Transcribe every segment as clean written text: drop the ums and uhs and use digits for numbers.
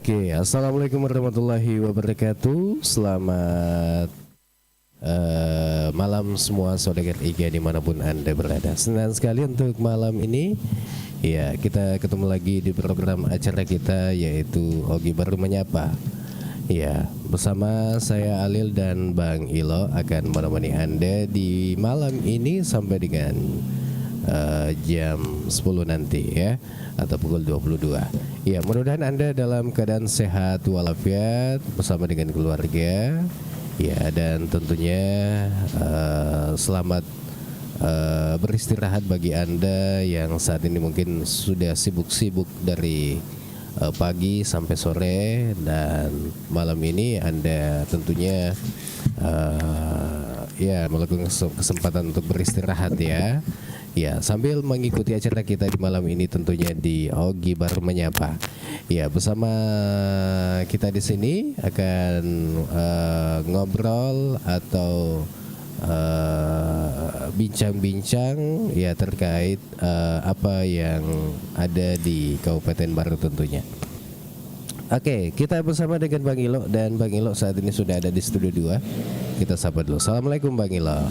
Oke, assalamualaikum warahmatullahi wabarakatuh. Selamat malam semua saudara IGA dimanapun Anda berada. Senang sekali untuk malam ini. Ya, kita ketemu lagi di program acara kita yaitu Ogi Baru Menyapa. Ya, bersama saya Alil dan Bang Ilo akan menemani Anda di malam ini sampai dengan jam 10 nanti ya, atau pukul 22. Ya, mudah-mudahan Anda dalam keadaan sehat walafiat bersama dengan keluarga. Ya, dan tentunya selamat beristirahat bagi Anda yang saat ini mungkin sudah sibuk-sibuk dari pagi sampai sore, dan malam ini Anda tentunya ya melakukan kesempatan untuk beristirahat ya. Ya, sambil mengikuti acara kita di malam ini tentunya di Ogi Baru Menyapa. Ya, bersama kita di sini akan ngobrol atau bincang-bincang ya terkait apa yang ada di Kabupaten Baru tentunya. Oke, kita bersama dengan Bang Ilo, dan Bang Ilo saat ini sudah ada di studio 2. Kita sapa dulu. Assalamualaikum Bang Ilo.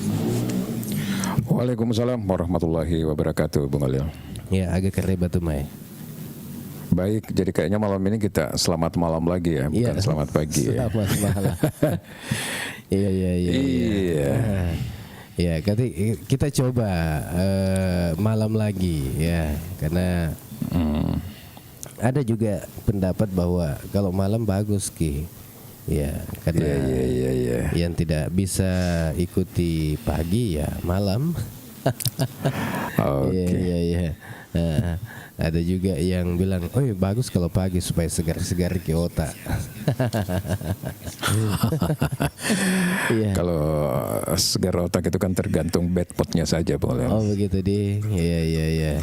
Waalaikumsalam warahmatullahi wabarakatuh, Bung Alil. Ya, agak kerebat tuh Mai. Baik, jadi kayaknya malam ini kita selamat malam lagi ya, bukan selamat pagi ya. Selamat malam. Iya. Ya, kita coba malam lagi ya, karena ada juga pendapat bahwa kalau malam bagus Ki. Ya, karena yang tidak bisa ikuti pagi ya malam. Iya. Ada juga yang bilang, oh bagus kalau pagi supaya segar-segar ke otak. Kalau segar otak itu kan tergantung bedpotnya saja, boleh. Oh begitu di, iya.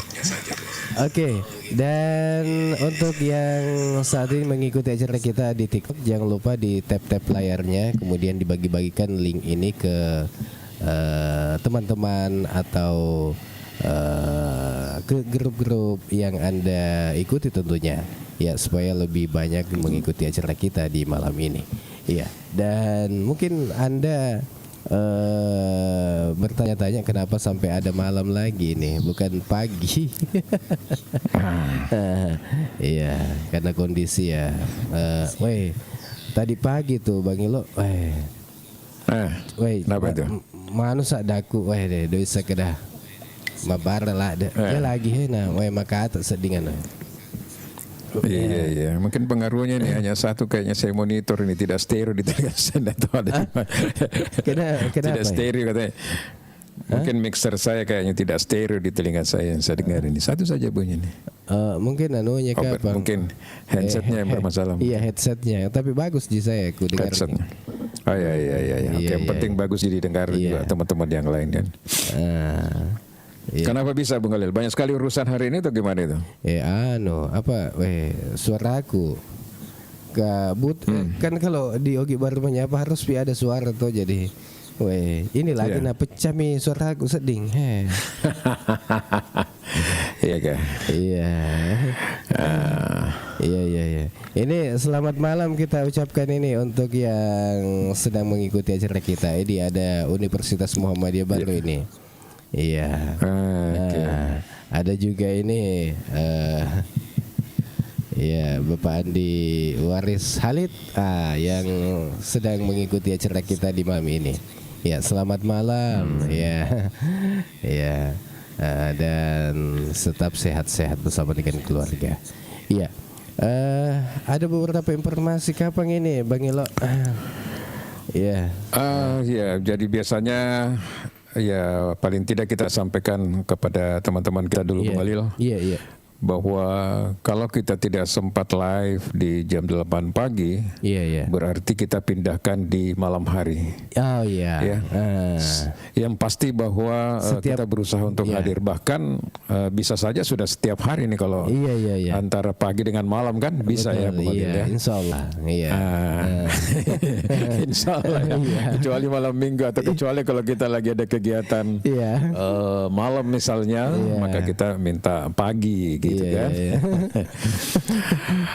Oke, dan untuk yang saat ini mengikuti acara kita di TikTok, jangan lupa di tap-tap layarnya, kemudian dibagi-bagikan link ini ke teman-teman atau ke grup-grup yang Anda ikuti tentunya ya, supaya lebih banyak mengikuti acara kita di malam ini. Iya, dan mungkin Anda bertanya-tanya kenapa sampai ada malam lagi nih, bukan pagi. Iya, karena kondisi ya. Tadi pagi tuh Bang Ilo, kenapa itu? Manusia daku, deh dosa kedah. Mabar lah, dia lagi maka tak sedingan. Iya. Mungkin pengaruhnya ini hanya satu, kayaknya saya monitor ini tidak stereo di telinga saya, atau ada Kenapa? Tidak stereo katanya. Mungkin mixer saya kayaknya tidak stereo di telinga saya yang saya dengar ini. Satu saja bunyi ini. Mungkin anunya kapan? Mungkin headsetnya yang bermasalah. Iya, headsetnya. Tapi bagus di saya aku dengar. Headsetnya. Oh iya. Oke, yang penting bagus didengar juga teman-teman yang lain kan. Kenapa bisa Bung Khalil? Banyak sekali urusan hari ini atau gimana itu? Suaraku kabut kan, kalau di Ogi Baru Menyapa harus ada suara tuh, jadi ini lagi pecah mi suaraku seding. Iya kah? Iya. Ini selamat malam kita ucapkan ini untuk yang sedang mengikuti acara kita. Ini ada Universitas Muhammadiyah Baru ini. Iya. Ada juga ini Bapak Andi Waris Halid yang sedang mengikuti acara kita di malam ini. Ya, selamat malam. Ya. Dan tetap sehat-sehat bersama dengan keluarga. Iya. Ada beberapa informasi kapan ini Bang Ilo? Ya, jadi biasanya ya paling tidak kita sampaikan kepada teman-teman kita dulu Bung Khalil. Iya. Bahwa kalau kita tidak sempat live di jam 8 pagi, berarti kita pindahkan di malam hari. Oh iya. Ya. Yang pasti bahwa kita berusaha untuk hadir, bahkan bisa saja sudah setiap hari nih kalau antara pagi dengan malam kan bisa. Betul, ya Bung Khalil ya. Insya Allah. Insya Allah ya. Kecuali malam minggu atau kecuali kalau kita lagi ada kegiatan malam misalnya, maka kita minta pagi gitu. gitu kan.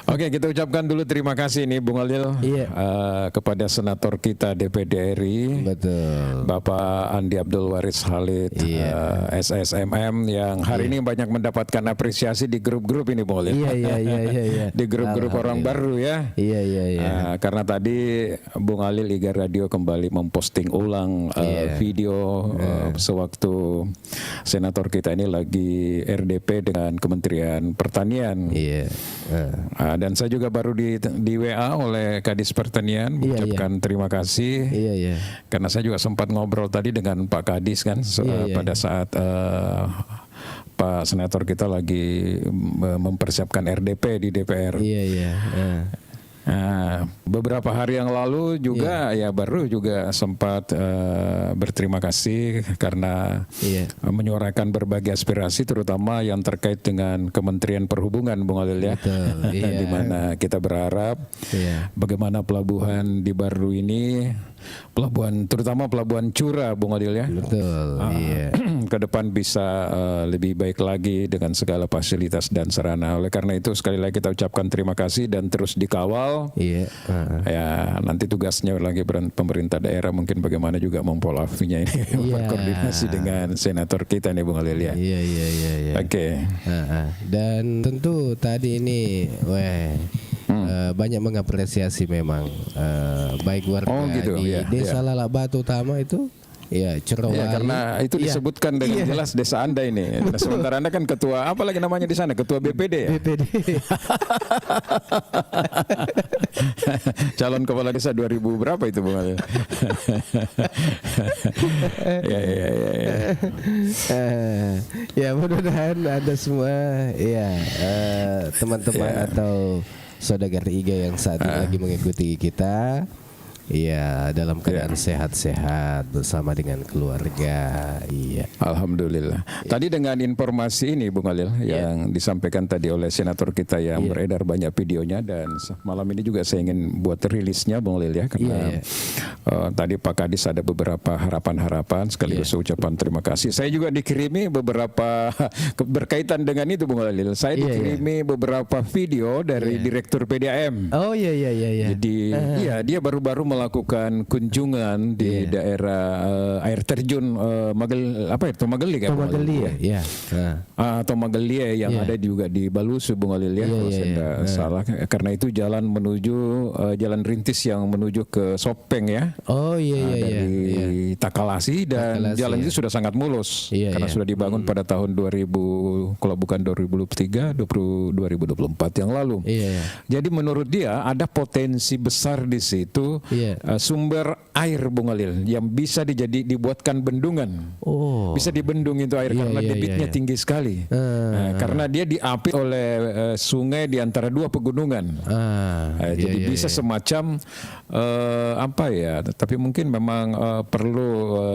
Oke, kita ucapkan dulu terima kasih nih Bung Alil kepada senator kita DPD RI, betul, Bapak Andi Abdul Waris Khalid, SSMM, yang hari ini banyak mendapatkan apresiasi di grup-grup ini Bung Alil. Iya. Di grup-grup orang baru ya. Iya. Karena tadi Bung Alil Iga Radio kembali memposting ulang video sewaktu senator kita ini lagi RDP dengan Kementerian Pertanian. Dan saya juga baru di WA oleh Kadis Pertanian mengucapkan terima kasih. Karena saya juga sempat ngobrol tadi dengan Pak Kadis kan pada saat Pak Senator kita lagi mempersiapkan RDP di DPR. Nah, beberapa hari yang lalu juga baru juga sempat berterima kasih karena menyuarakan berbagai aspirasi terutama yang terkait dengan Kementerian Perhubungan Bung Alil ya. Di mana kita berharap bagaimana pelabuhan di Baru ini, terutama pelabuhan Cura Bung Adil ya. Ke depan bisa lebih baik lagi dengan segala fasilitas dan sarana. Oleh karena itu sekali lagi kita ucapkan terima kasih dan terus dikawal. Ya nanti tugasnya lagi pemerintah daerah mungkin bagaimana juga mempolafinya ini berkoordinasi dengan senator kita nih Bung Alil ya. Oke. Dan tentu tadi ini banyak mengapresiasi memang baik warga di Desa Lalak Batu Utama itu Cerowali. Karena itu disebutkan dengan jelas desa Anda ini. Nah, sementara Anda kan ketua apa lagi namanya di sana? Ketua BPD ya? BPD. Calon kepala desa 2000 berapa itu Bung Ali? Ya mudah-mudahan ada semua teman-teman atau saudagar IGA yang saat ini lagi mengikuti kita dalam keadaan sehat-sehat bersama dengan keluarga. Alhamdulillah. Tadi dengan informasi ini Bung Alil yang disampaikan tadi oleh senator kita yang beredar banyak videonya, dan malam ini juga saya ingin buat rilisnya Bung Alil ya, karena tadi Pak Kadis ada beberapa harapan-harapan sekaligus ucapan terima kasih. Saya juga dikirimi beberapa berkaitan dengan itu Bung Alil. Saya dikirimi beberapa video dari Direktur PDAM. Jadi dia baru-baru melakukan kunjungan di daerah air terjun Mageli kan? Atau Mageli yang ada juga di Balusu Bung Alil ya, kalau saya tidak salah. Karena itu jalan menuju jalan rintis yang menuju ke Sopeng ya. Dari Takalasi, dan jalan itu sudah sangat mulus karena sudah dibangun pada tahun 2000, kalau bukan 2023, 2024 yang lalu. Jadi menurut dia ada potensi besar di situ. Sumber air Bung Alil yang bisa dibuatkan bendungan. Bisa dibendung itu air karena debitnya tinggi sekali. Karena dia diapit oleh sungai di antara dua pegunungan. Jadi bisa semacam tapi mungkin memang perlu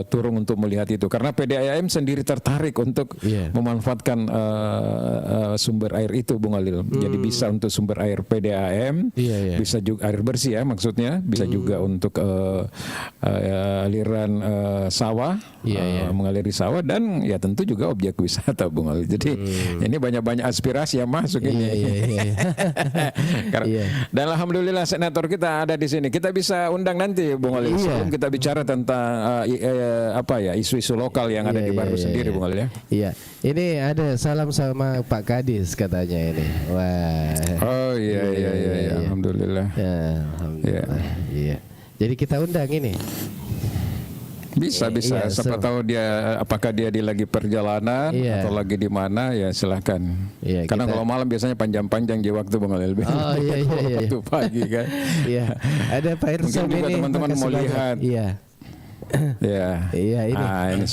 turun untuk melihat itu, karena PDAM sendiri tertarik untuk memanfaatkan sumber air itu Bung Alil. Jadi bisa untuk sumber air PDAM, bisa juga air bersih ya maksudnya, bisa juga untuk aliran sawah, mengaliri sawah, dan ya tentu juga objek wisata Bung Alil. Jadi ini banyak-banyak aspirasi yang masuk ini. Dan alhamdulillah senator kita ada di sini. Kita bisa undang nanti Bung Alil sebelum kita bicara tentang isu-isu lokal yang ada di Baru sendiri Bung Alil ya. Ini ada salam sama Pak Kadis katanya ini. Wah. Alhamdulillah. Alhamdulillah. Jadi kita undang ini. Bisa. Siapa tahu dia apakah dia lagi perjalanan atau lagi di mana, ya silahkan. Karena kalau malam biasanya panjang-panjang di waktu Bung Alil. Waktu pagi kan. Ada Pak Irsam ini. Mungkin juga teman-teman mau lihat. Ini. Ini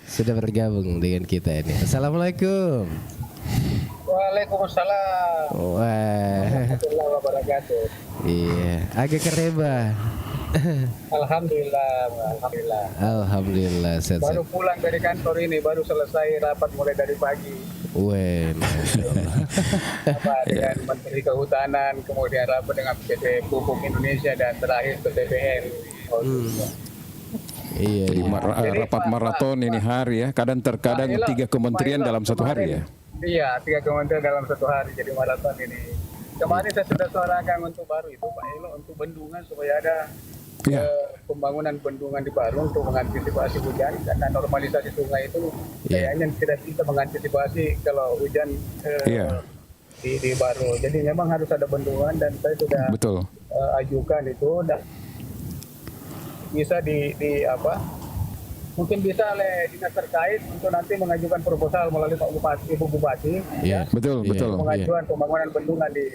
sudah bergabung dengan kita ini. Assalamualaikum. Waalaikumsalam. Warahmatullahi wabarakatuh. Agak kereba. Alhamdulillah. Baru pulang dari kantor ini, baru selesai rapat mulai dari pagi. Dengan Menteri Kehutanan, kemudian rapat dengan PT Pupuk Indonesia, dan terakhir ke BPN. Rapat maraton ini hari ya. Terkadang 3 kementerian dalam satu hari ya. Iya, 3 kementerian dalam satu hari jadi maraton ini. Kemarin saya sudah suarakan untuk baru itu Pak Elo, untuk bendungan supaya ada Iya. pembangunan bendungan di Baru untuk mengantisipasi hujan, karena normalisasi sungai itu kayaknya tidak bisa mengantisipasi kalau hujan Iya. di Baru. Jadi memang harus ada bendungan, dan saya sudah Betul. ajukan itu, dan bisa di apa? Mungkin bisa oleh dinas terkait untuk nanti mengajukan proposal melalui Pak Bupati, Ibu Bupati, Iya. Betul, betul. pengajuan pembangunan bendungan di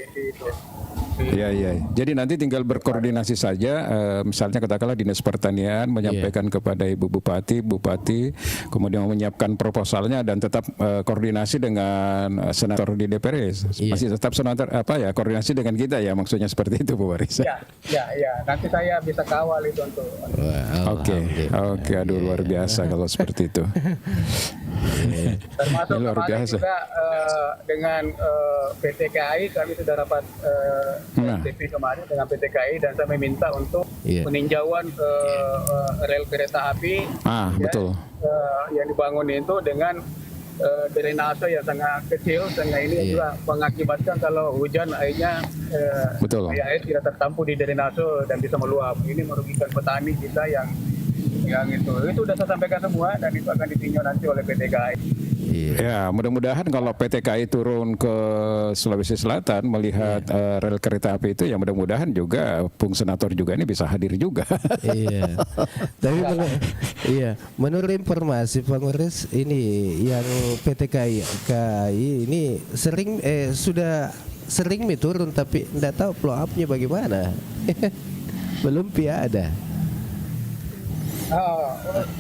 Iya, iya. Jadi nanti tinggal berkoordinasi saja, misalnya katakanlah Dinas Pertanian menyampaikan kepada Ibu Bupati, Bupati, kemudian menyiapkan proposalnya dan tetap koordinasi dengan senator di DPR. Masih tetap senator koordinasi dengan kita ya, maksudnya seperti itu Bu Waris. Ya. Nanti saya bisa kawal itu untuk. Wah, Oke, alhamdulillah. aduh luar biasa kalau seperti itu. Termasuk Ini luar kemarin biasa. juga dengan PT KAI kami sudah rapat STP kemarin dengan PT KAI, dan saya meminta untuk peninjauan rel kereta api Betul. yang dibangun itu dengan drainase yang sangat kecil, sehingga ini juga mengakibatkan kalau hujan airnya Betul. air tidak tertampung di drainase dan bisa meluap. Ini merugikan petani kita yang itu sudah saya sampaikan semua, dan itu akan ditinjau nanti oleh PT KAI. Ya, mudah-mudahan kalau PT KAI turun ke Sulawesi Selatan melihat rel kereta api itu, ya mudah-mudahan juga Bung Senator juga ini bisa hadir juga. Iya. Tapi menurut informasi Pak Muris ini yang PT KAI ini sudah sering turun, tapi tidak tahu blow up-nya bagaimana. Belum ada.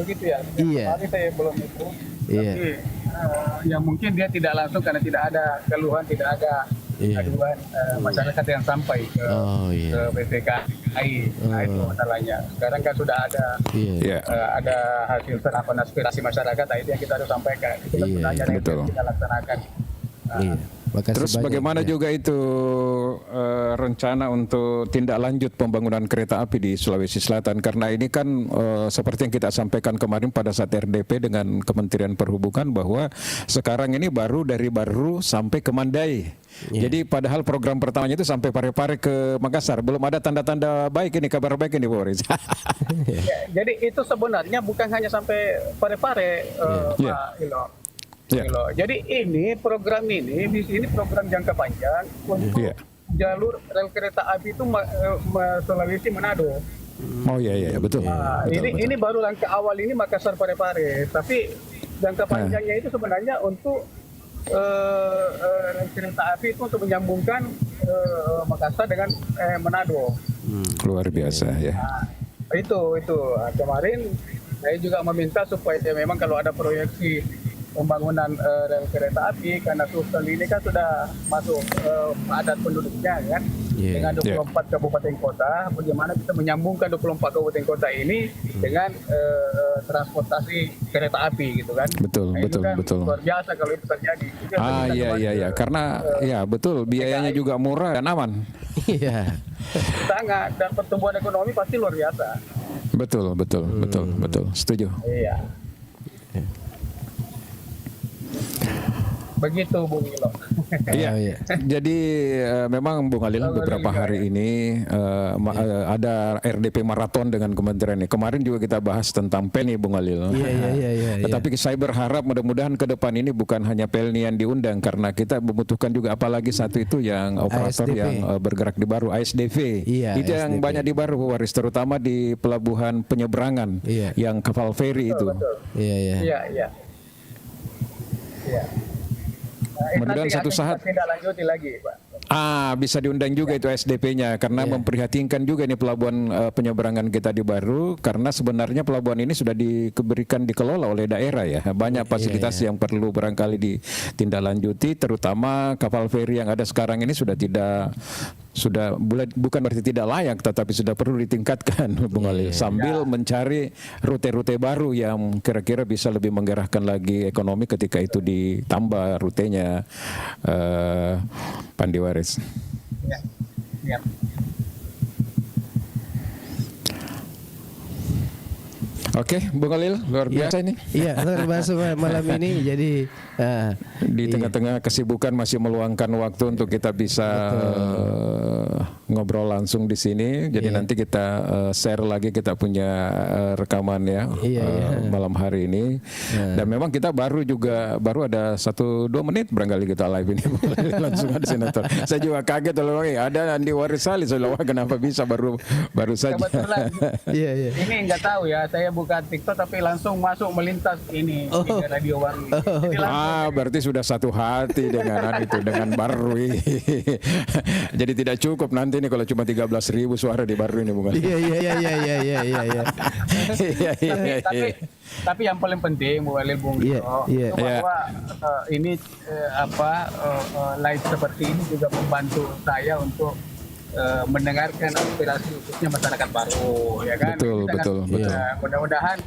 Begitu ya. Iya. Kemarin saya belum itu. Iya. Tapi ya mungkin dia tidak langsung karena tidak ada keluhan, tidak ada aduan masyarakat yang sampai ke PT KAI. Nah, itu masalahnya. Sekarang kan sudah ada ada hasil serapan aspirasi masyarakat, nah itu yang kita harus sampaikan. Itu sebenarnya yang kita laksanakan. Terus bagaimana juga itu rencana untuk tindak lanjut pembangunan kereta api di Sulawesi Selatan, karena ini kan seperti yang kita sampaikan kemarin pada saat RDP dengan Kementerian Perhubungan bahwa sekarang ini baru dari Baru sampai ke Mandai. Jadi padahal program pertamanya itu sampai Parepare ke Makassar, belum ada tanda-tanda baik ini, kabar baik ini Bu Boris. Jadi itu sebenarnya bukan hanya sampai Parepare Pak Ilo. Jadi ini program jangka panjang untuk jalur rel kereta api itu Sulawesi Manado. Oh iya betul. Ini baru langkah awal ini Makassar Parepare, tapi jangka panjangnya itu sebenarnya untuk rel kereta api itu untuk menyambungkan Makassar dengan Manado. Luar biasa ya. Itu kemarin saya juga meminta supaya memang kalau ada proyeksi pembangunan rel kereta api, karena Sulsel ini kan sudah masuk padat penduduknya kan, dengan 24 kabupaten kota, bagaimana kita menyambungkan 24 kabupaten kota ini dengan transportasi kereta api gitu kan. Betul. Luar biasa kalau itu terjadi. Iya, karena betul, biayanya juga murah dan aman. Iya. Sangat, dan pertumbuhan ekonomi pasti luar biasa. Betul. Setuju. Iya. Begitu Bung Ilo. Iya. Jadi memang Bung Halil beberapa hari ini ada RDP maraton dengan kementerian ini. Kemarin juga kita bahas tentang PELNI Bung Halil. Iya. Tetapi saya berharap mudah-mudahan ke depan ini bukan hanya PELNI yang diundang, karena kita membutuhkan juga apalagi satu itu yang operator ASDV. yang bergerak di Baru, ASDV. Iya, itu yang ASDV. banyak di Baru Waris, terutama di pelabuhan penyeberangan yang kapal feri itu. Iya. Mudah-mudahan satu saat tidak lanjuti lagi, Pak. Bisa diundang juga itu SDP-nya, karena memprihatinkan juga ini pelabuhan penyeberangan kita di Baru, karena sebenarnya pelabuhan ini sudah dikelola oleh daerah ya. Banyak fasilitas yang perlu barangkali ditindaklanjuti, terutama kapal feri yang ada sekarang ini bukan berarti tidak layak, tetapi sudah perlu ditingkatkan Bung Ali, sambil mencari rute-rute baru yang kira-kira bisa lebih menggerakkan lagi ekonomi ketika itu ditambah rutenya Pandi Waris. Ya. Oke, Bung Khalil, luar biasa ini. Iya, luar biasa malam ini. Jadi Di tengah-tengah kesibukan masih meluangkan waktu untuk kita bisa ngobrol langsung di sini. Jadi nanti kita share lagi kita punya rekaman ya malam hari ini. Dan memang kita baru ada 1-2 menit barangkali kita live ini langsung ada senator. Saya juga kaget loh, ada Andi Warisali. Saya bilang, kenapa bisa baru saja. Kebetulan ini nggak tahu ya, saya buka TikTok tapi langsung masuk melintas ini di Radio Warwi. Jadi Berarti sudah satu hati dengan itu, dengan Barui. Jadi tidak cukup nanti nih kalau cuma 13.000 suara di Barui ini, bukan? Iya. Tapi yang paling penting Bu Walil, Bung itu bahwa ini live seperti ini juga membantu saya untuk mendengarkan aspirasi khususnya masyarakat baru, ya kan? Betul. Mudah-mudahan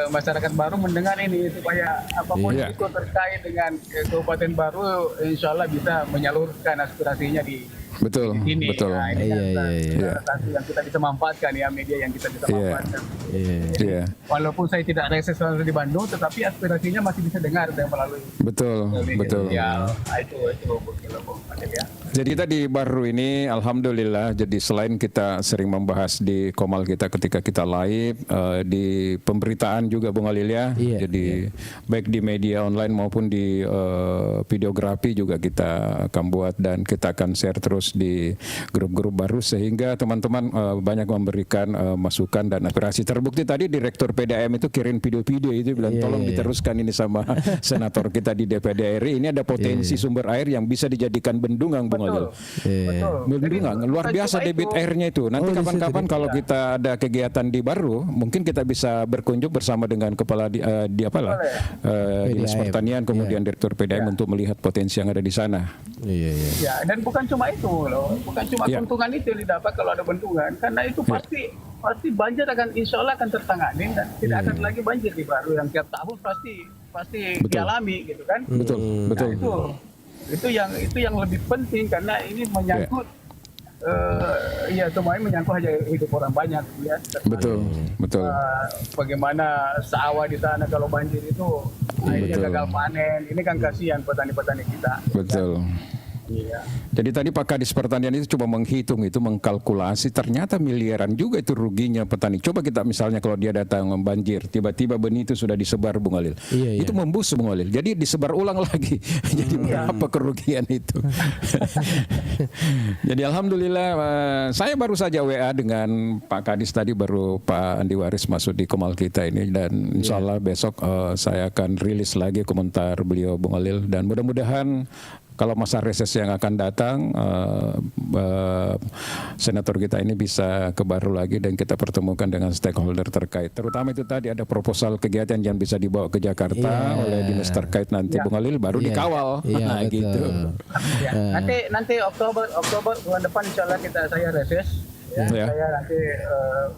masyarakat baru mendengar ini supaya apapun itu terkait dengan Kabupaten Baru, insya Allah bisa menyalurkan aspirasinya di sini. Betul. Nah, ini kan satu yang kita bisa manfaatkan ya, media yang kita bisa manfaatkan. Walaupun saya tidak reses di Bandung, tetapi aspirasinya masih bisa dengar melalui. Betul. Ya, itu ya. Jadi kita di Baru ini alhamdulillah, jadi selain kita sering membahas di Komal kita ketika kita live di pemberitaan juga Bung Khalil ya. Jadi baik di media online maupun di videografi juga kita akan buat dan kita akan share terus di grup-grup Baru sehingga teman-teman banyak memberikan masukan dan aspirasi. Terbukti tadi Direktur PDAM itu kirim video-video itu bilang tolong diteruskan ini sama senator kita di DPD RI. Ini ada potensi sumber air yang bisa dijadikan bendungan Bung Khalil. Bendungan luar biasa debit airnya itu. Nanti kapan-kapan kalau kita ada kegiatan di Baru, mungkin kita bisa berkunjung bersama dengan kepala Dinas Pertanian kemudian Direktur PDAM untuk melihat potensi yang ada di sana. Ya, dan bukan cuma itu loh, bukan cuma keuntungan itu yang didapat kalau ada bendungan, karena itu pasti banjir akan insya Allah akan tertangani dan tidak akan lagi banjir di Baru yang tiap tahun pasti dialami gitu kan. Betul. Itu yang lebih penting karena ini menyangkut semuanya menyangkut aja hidup orang banyak ya. Betul. Bagaimana sawah di sana kalau banjir itu akhirnya gagal panen, ini kan kasihan petani-petani kita. Betul. Iya. Jadi tadi Pak Kadis Pertanian itu coba menghitung itu, mengkalkulasi ternyata miliaran juga itu ruginya petani. Coba kita misalnya kalau dia datang banjir, tiba-tiba benih itu sudah disebar Bung Khalil. Itu membusuk Bung Khalil. Jadi disebar ulang lagi. Jadi berapa kerugian itu? Jadi alhamdulillah saya baru saja WA dengan Pak Kadis tadi, baru Pak Andi Waris masuk di Komal kita ini dan insya Allah besok saya akan rilis lagi komentar beliau Bung Khalil dan mudah-mudahan kalau masa reses yang akan datang, senator kita ini bisa ke Baru lagi dan kita pertemukan dengan stakeholder terkait. Terutama itu tadi ada proposal kegiatan yang bisa dibawa ke Jakarta oleh dinas terkait nanti Bung Khalil baru dikawal. Gitu. Nanti Oktober bulan depan insya Allah saya reses. Saya nanti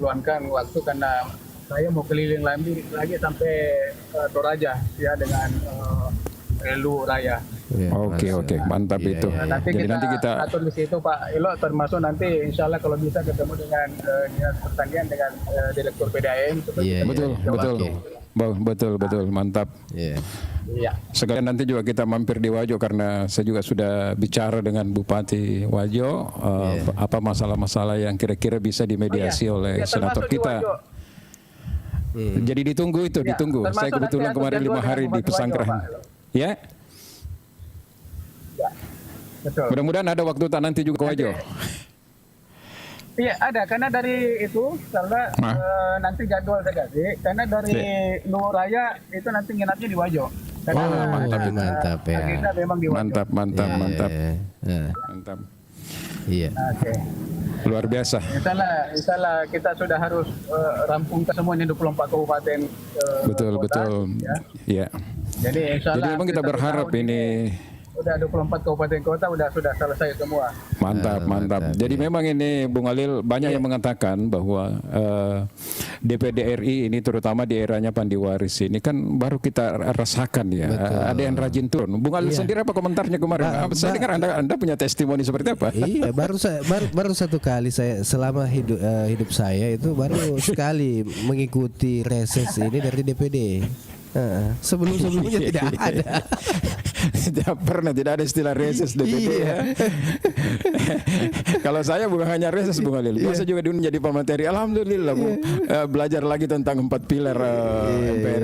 luangkan waktu karena saya mau keliling lagi sampai Toraja ya dengan Elu Raya. Oke, mantap itu. Nanti kita atur di situ Pak Elo, termasuk nanti insya Allah kalau bisa ketemu dengan Dinas Pertanian dengan Direktur PDAM. Betul, mantap. Sekalian nanti juga kita mampir di Wajo karena saya juga sudah bicara dengan Bupati Wajo apa masalah-masalah yang kira-kira bisa dimediasi oleh senator kita. Jadi ditunggu. Saya kebetulan kemarin 5 hari di Pesanggrahan. Ya. Betul. Mudah-mudahan ada waktu nanti juga ke Wajo. Iya ada, karena dari itu karena nanti jadwal saya kasih, karena dari Luhur Raya itu nanti nginapnya di Wajo. Mantap ya. Agenda memang di Wajo. Mantap. Iya. Oke. Luar biasa. Insya Allah kita sudah harus rampungkan semuanya 24 kabupaten. Betul. Ya. Jadi insya Allah. Jadi memang kita berharap ini Udah 24 kabupaten kota sudah selesai semua. Mantap, mantap. Jadi memang ini Bung Alil banyak yang mengatakan bahwa DPD RI ini terutama di eranya Pandiwaris ini kan baru kita rasakan ya. Ada yang rajin turun. Bung Alil sendiri apa komentarnya kemarin? Saya dengar Anda punya testimoni seperti apa? Iya, baru satu kali saya selama hidup saya itu baru sekali mengikuti reses ini dari DPD. Sebelumnya tidak ada. Tidak ada istilah reses DPD ya. Kalau saya bukan hanya reses Bung Alil, biasa juga diundang jadi pemateri. Alhamdulillah Bu, belajar lagi tentang 4 pilar MPR.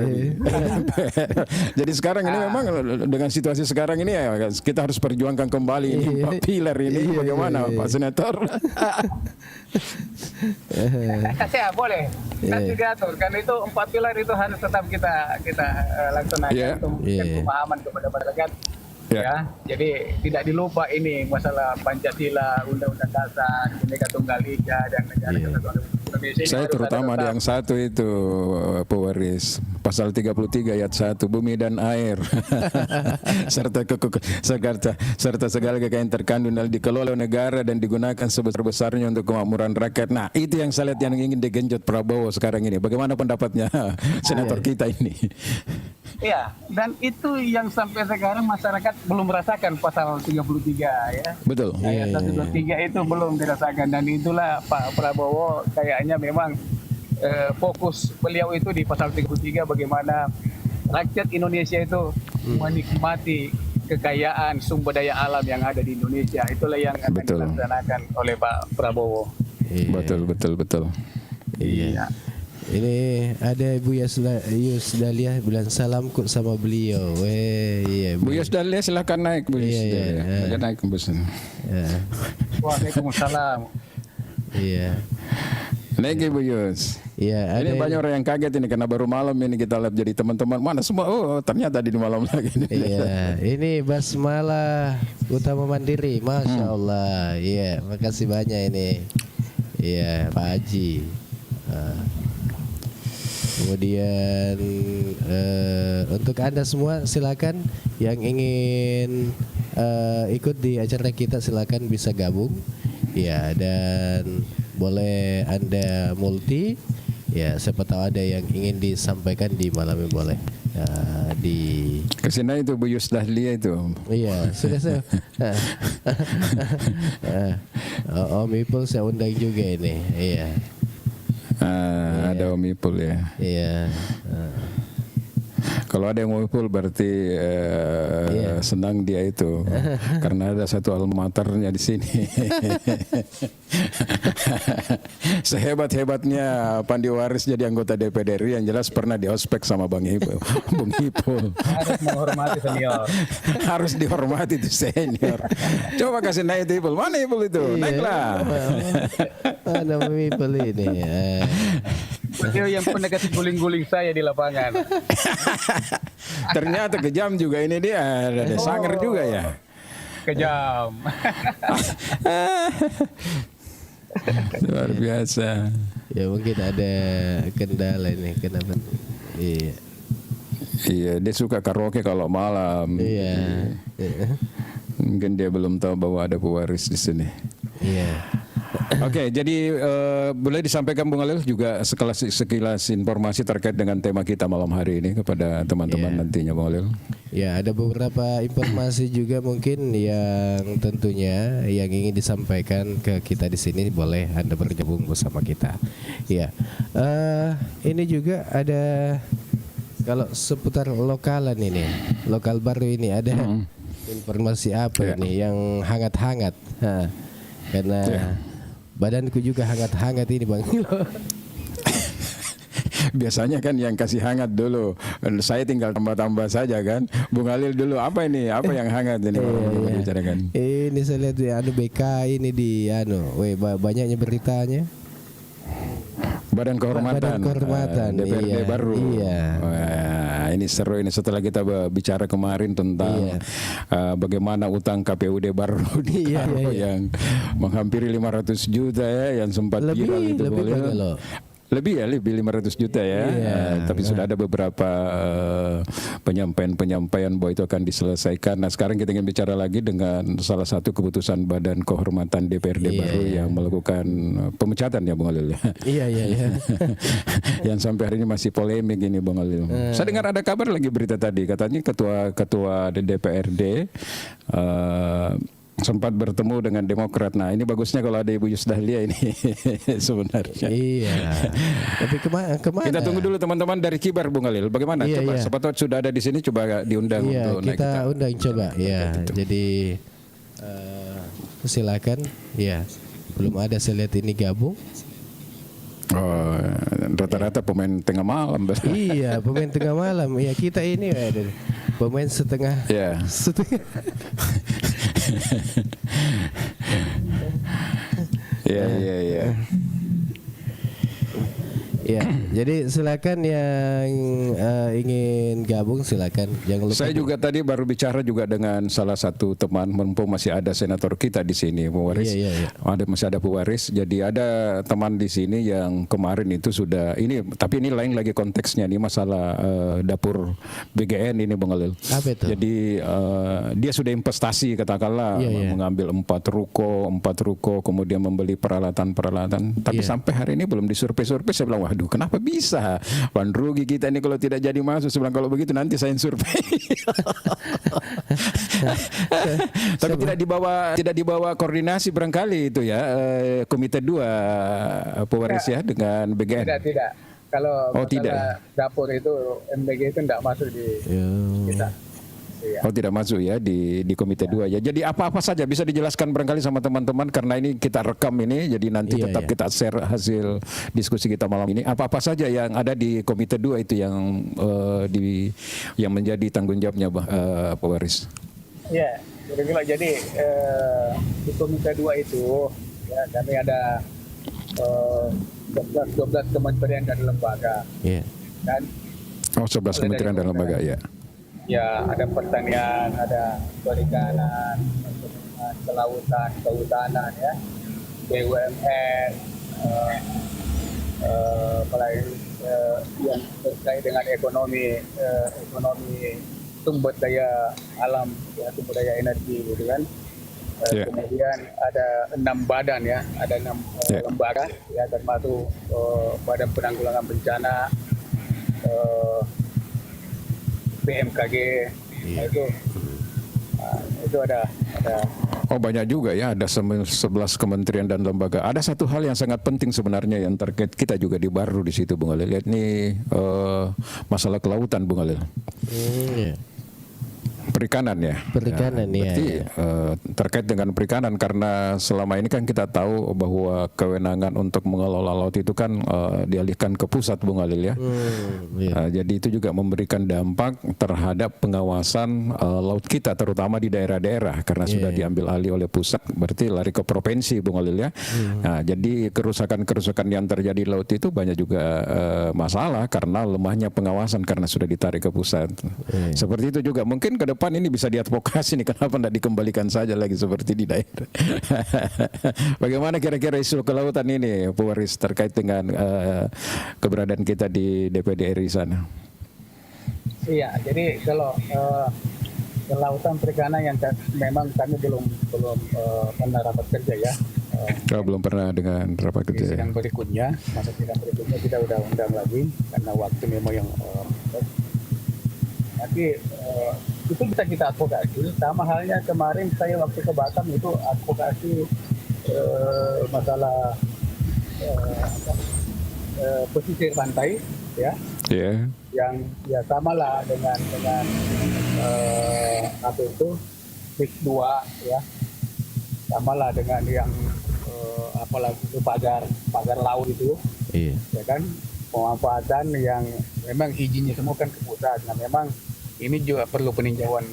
Jadi sekarang ini memang dengan situasi sekarang ini ya kita harus perjuangkan kembali ini 4 pilar ini. Bagaimana Pak Senator? Saya boleh nanti diatur kan itu 4 pilar itu harus tetap kita laksanakan untuk memberikan pemahaman kepada masyarakat. Ya, jadi tidak dilupa ini masalah Pancasila, Undang-Undang Dasar, Bhinneka Tunggal Ika dan Negara Kesatuan Indonesia. Saya terutama ada yang satu itu pewaris pasal 33 ayat 1 bumi dan air serta segala kekayaan terkandung dan dikelola negara dan digunakan sebesar-besarnya untuk kemakmuran rakyat. Nah, itu yang saya lihat yang ingin digenjot Prabowo sekarang ini. Bagaimana pendapatnya senator kita ini? Iya, dan itu yang sampai sekarang masyarakat belum merasakan pasal 33 ya. Betul. Ayat 123 itu belum dirasakan dan itulah Pak Prabowo kayaknya memang fokus beliau itu di pasal 33 bagaimana rakyat Indonesia itu menikmati kekayaan sumber daya alam yang ada di Indonesia. Itulah yang akan dilaksanakan oleh Pak Prabowo. Betul. Iya. Ini ada Bu Yusdalia bilang salamku sama beliau. Bu Yusdalia silakan naik Bu Yusdalia. Naik ke bus. Waalaikumsalam. Iya. Naik Bu Yus. Iya, ini banyak orang yang kaget ini karena baru malam ini kita live jadi teman-teman mana semua ternyata di malam lagi. Iya, ini Basmalah Utama Mandiri, Masya Allah. Iya, makasih banyak ini. Iya, Pak Haji. Kemudian untuk Anda semua silakan yang ingin ikut di acara kita silakan bisa gabung ya, dan boleh Anda multi ya, siapa tahu ada yang ingin disampaikan di malam ini boleh di kesini itu Bu Yusdahlia itu. Iya, sudah saya Om Ipul saya undang juga ini. Iya. Ada Om Ipul ya. Iya. Kalau ada yang Om Ipul berarti senang dia itu karena ada satu alma maternya di sini. Sehebat-hebatnya Pandiwaris jadi anggota DPD RI yang jelas pernah diospek sama Bung Ipul. Harus menghormati senior. Harus dihormati itu senior. Coba kasih naik itu Ipul. Mana Ipul itu? Naiklah. Mana Ipul ini? Beliau yang pernah kasih guling-guling saya di lapangan. Ternyata kejam juga ini dia. Ada sangar juga ya. Kejam. Luar biasa. Ya mungkin ada kendala ini kenapa? Iya. Iya, dia suka karaoke kalau malam. Iya. Mungkin dia belum tahu bahwa ada pewaris di sini. Iya. Oke, jadi boleh disampaikan Bung Alil juga sekilas informasi terkait dengan tema kita malam hari ini kepada teman-teman nantinya Bung Alil. Ya, ada beberapa informasi juga mungkin yang tentunya yang ingin disampaikan ke kita di sini, boleh Anda bergabung bersama kita. Ya, ini juga ada kalau seputar lokalan ini, lokal baru ini ada informasi apa ini yang hangat-hangat, karena badanku juga hangat-hangat ini Bang. Biasanya kan yang kasih hangat dulu, saya tinggal tambah-tambah saja kan. Bung Alil dulu apa ini? Apa yang hangat ini? Bicarakan. Ini saya lihat ya, BK ini di banyaknya beritanya. Badan Kehormatan DPRD baru. Iya. Wah, ini seru ini setelah kita bicara kemarin tentang bagaimana utang KPUD baru yang menghampiri 500 juta ya yang sempat viral itu. Lebih 500 juta ya. Tapi sudah ada beberapa penyampaian bahwa itu akan diselesaikan. Nah, sekarang kita ingin bicara lagi dengan salah satu keputusan Badan Kehormatan DPRD baru yang melakukan pemecatan ya Bung Alil. Iya. Yang sampai hari ini masih polemik ini Bung Alil. Saya dengar ada kabar lagi berita tadi katanya ketua DPRD sempat bertemu dengan Demokrat. Nah, ini bagusnya kalau ada Ibu Yus Dahlia ini sebenarnya. Iya. Tapi kemana? Kita tunggu dulu teman-teman dari Kibar Bung Alil. Bagaimana? Coba siapa tahu sudah ada di sini, coba diundang untuk naik kita undang coba. Ya, jadi silakan. Ya, belum ada saya lihat ini gabung. Oh, rata-rata pemain tengah malam. Iya, pemain tengah malam. Ya, kita ini pemain setengah. Ya. Iya. Ya, jadi silakan yang ingin gabung silakan. Jangan lupa. Saya juga tadi baru bicara juga dengan salah satu teman, mumpung masih ada senator kita di sini, pewaris. Iya. Masih ada pewaris. Jadi ada teman di sini yang kemarin itu sudah ini, tapi ini lain lagi konteksnya nih masalah dapur BGN ini Bang Alil. Apa itu? Jadi dia sudah investasi katakanlah mengambil 4 ruko, kemudian membeli peralatan-peralatan. Tapi sampai hari ini belum disurvei-survei. Saya bilang, waduh, kenapa bisa? Wan rugi kita ini kalau tidak jadi masuk. Saya bilang kalau begitu nanti saya survei. Tapi tidak dibawa koordinasi barangkali itu ya Komite 2 pewaris ya dengan BGN. Tidak. Kalau tidak. Dapur itu MBG itu tidak masuk di kita. Iya. Oh, tidak masuk ya di Komite 2 ya. Jadi apa-apa saja bisa dijelaskan barangkali sama teman-teman karena ini kita rekam ini, jadi nanti tetap kita share hasil diskusi kita malam ini. Apa-apa saja yang ada di Komite 2 itu yang menjadi tanggung jawabnya Pak Waris. Ya, jadi di Komite 2 itu ya kami ada 12 kementerian dan lembaga. Iya. Dan 11 kementerian dan lembaga ya. Ya, ada pertanian, ada perikanan, kelautan, kehutanan ya, BUMN, apalagi yang terkait dengan ekonomi sumber daya alam, ya, sumber daya energi, gitu kan. Kemudian ada 6 badan ya, ada 6 lembaga ya, termasuk Badan Penanggulangan Bencana, BMKG, itu ada. Oh, banyak juga ya, ada 11 kementerian dan lembaga. Ada satu hal yang sangat penting sebenarnya yang terkait kita juga di Baru di situ Bung Alil. Lihat nih masalah kelautan Bung Alil. Perikanan ya. Perikanan ya. Berarti terkait dengan perikanan karena selama ini kan kita tahu bahwa kewenangan untuk mengelola laut itu kan dialihkan ke pusat Bung Alil ya. Jadi itu juga memberikan dampak terhadap pengawasan laut kita terutama di daerah-daerah karena sudah diambil alih oleh pusat, berarti lari ke provinsi Bung Alil ya. Nah, jadi kerusakan-kerusakan yang terjadi di laut itu banyak juga masalah karena lemahnya pengawasan karena sudah ditarik ke pusat. Seperti itu juga mungkin ke depan ini bisa diadvokasi nih, kenapa tidak dikembalikan saja lagi seperti di daerah. Bagaimana kira-kira isu kelautan ini Pak Waris terkait dengan keberadaan kita di DPD RI sana? Iya, jadi kalau kelautan perikanan yang memang kami belum pernah rapat kerja ya. Belum pernah dengan rapat kerja. Sidang berikutnya, masa sidang berikutnya kita udah undang lagi karena waktu memang yang nanti itu bisa kita advokasi. Sama halnya kemarin saya waktu ke Batam itu advokasi masalah pesisir pantai ya. Yang ya samalah dengan apa itu PIK 2 ya. Samalah dengan yang apalagi itu pagar laut itu. Ya kan, pemanfaatan yang memang izinnya semua kan ke pusat. Nah, memang ini juga perlu peninjauan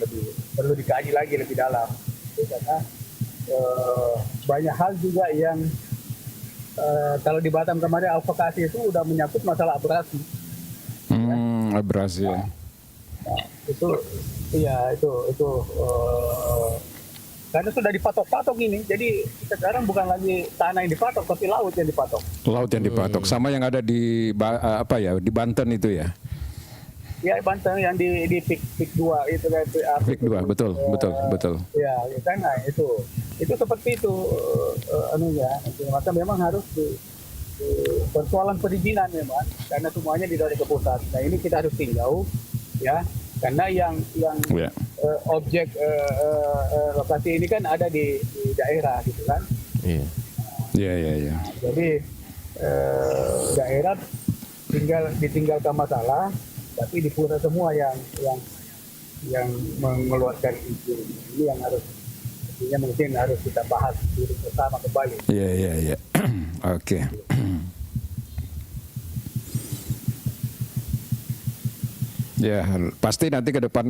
perlu dikaji lagi lebih dalam. Itu karena banyak hal juga yang kalau di Batam kemarin advokasi itu udah menyangkut masalah abrasi. Abrasi. Nah, itu Karena sudah dipatok-patok ini, jadi sekarang bukan lagi tanah yang dipatok, tapi laut yang dipatok. Laut yang dipatok, sama yang ada di di Banten itu ya. Ya Banten yang di Pik 2 itu kan. Pik 2, betul. Ya kan, nah, itu seperti itu anunya. Maka memang harus persoalan perizinan memang, karena semuanya ditarik ke pusat. Nah ini kita harus tinjau, ya, karena yang objek lokasi ini kan ada di daerah gitu kan. Iya. Jadi daerah ditinggalkan masalah, tapi di pusat semua yang mengeluarkan izin. Ini yang mungkin harus kita bahas dulu bersama kembali. Iya. Oke. Ya, pasti nanti ke depan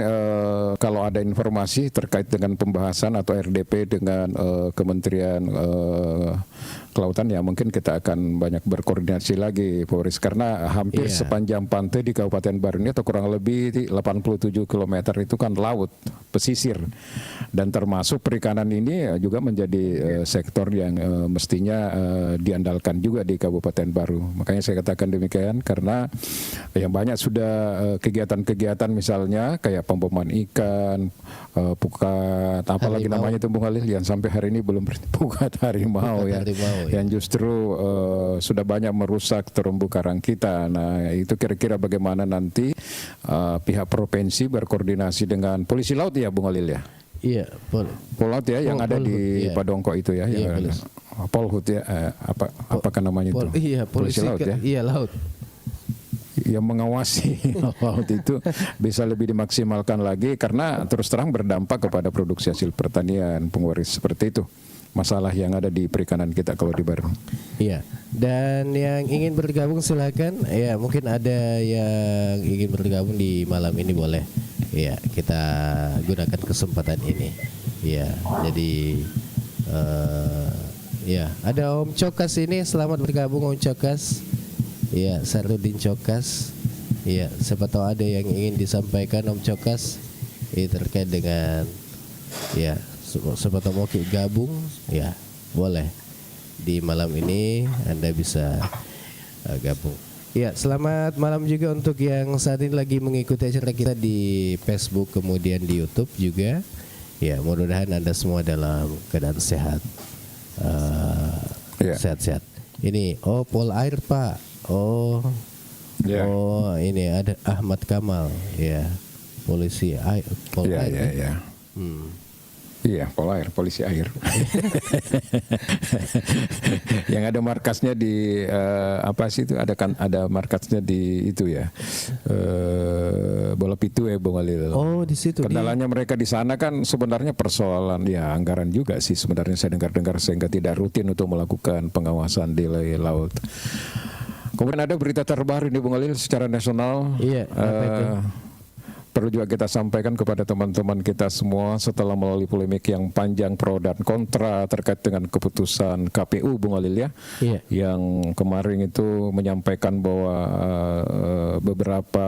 kalau ada informasi terkait dengan pembahasan atau RDP dengan Kementerian Kelautan, ya mungkin kita akan banyak berkoordinasi lagi, Boris, karena hampir sepanjang pantai di Kabupaten Baru ini atau kurang lebih 87 km itu kan laut pesisir, dan termasuk perikanan ini juga menjadi sektor yang mestinya diandalkan juga di Kabupaten Baru. Makanya saya katakan demikian, karena yang banyak sudah kegiatan misalnya kayak pemboman ikan, pukat apalagi namanya itu Bung Halil, yang sampai hari ini belum pukat harimau ya, yang justru sudah banyak merusak terumbu karang kita. Nah itu kira-kira bagaimana nanti pihak provinsi berkoordinasi dengan polisi laut ya Bung Halil ya? Iya, Pol Laut ya, yang ada di Padongko itu ya, Polhut ya, apakah namanya itu? Iya, polisi laut ya? Iya, laut. Yang mengawasi laut itu bisa lebih dimaksimalkan lagi, karena terus terang berdampak kepada produksi hasil pertanian, pengwaris seperti itu. Masalah yang ada di perikanan kita kalau di Baru. Iya. Dan yang ingin bergabung silakan. Ya, mungkin ada yang ingin bergabung di malam ini boleh. Ya, kita gunakan kesempatan ini. Ya, jadi ya, ada Om Cokas ini, selamat bergabung Om Cokas. Ya, Sarudin Cokas. Ya, siapa tahu ada yang ingin disampaikan Om Cokas terkait dengan siapa tahu mau gabung, ya boleh di malam ini Anda bisa gabung. Ya, selamat malam juga untuk yang saat ini lagi mengikuti acara kita di Facebook kemudian di YouTube juga. Ya, mudah-mudahan Anda semua dalam keadaan sehat, sehat-sehat. Ini Pol Air Pak. Ini ada Ahmad Kamal, ya, polisi air. Pol Air. Iya, Polair, polisi air. Yang ada markasnya di apa sih itu? Ada markasnya di itu ya. Bola Pitu ya, Bung Halil. Oh, di situ. Kendalanya mereka di sana kan sebenarnya persoalan ya anggaran juga sih sebenarnya, saya dengar sehingga tidak rutin untuk melakukan pengawasan di laut. Kemudian ada berita terbaru nih Bung Halil secara nasional. Iya. Perlu juga kita sampaikan kepada teman-teman kita semua setelah melalui polemik yang panjang pro dan kontra terkait dengan keputusan KPU Bung Halil ya, yang kemarin itu menyampaikan bahwa beberapa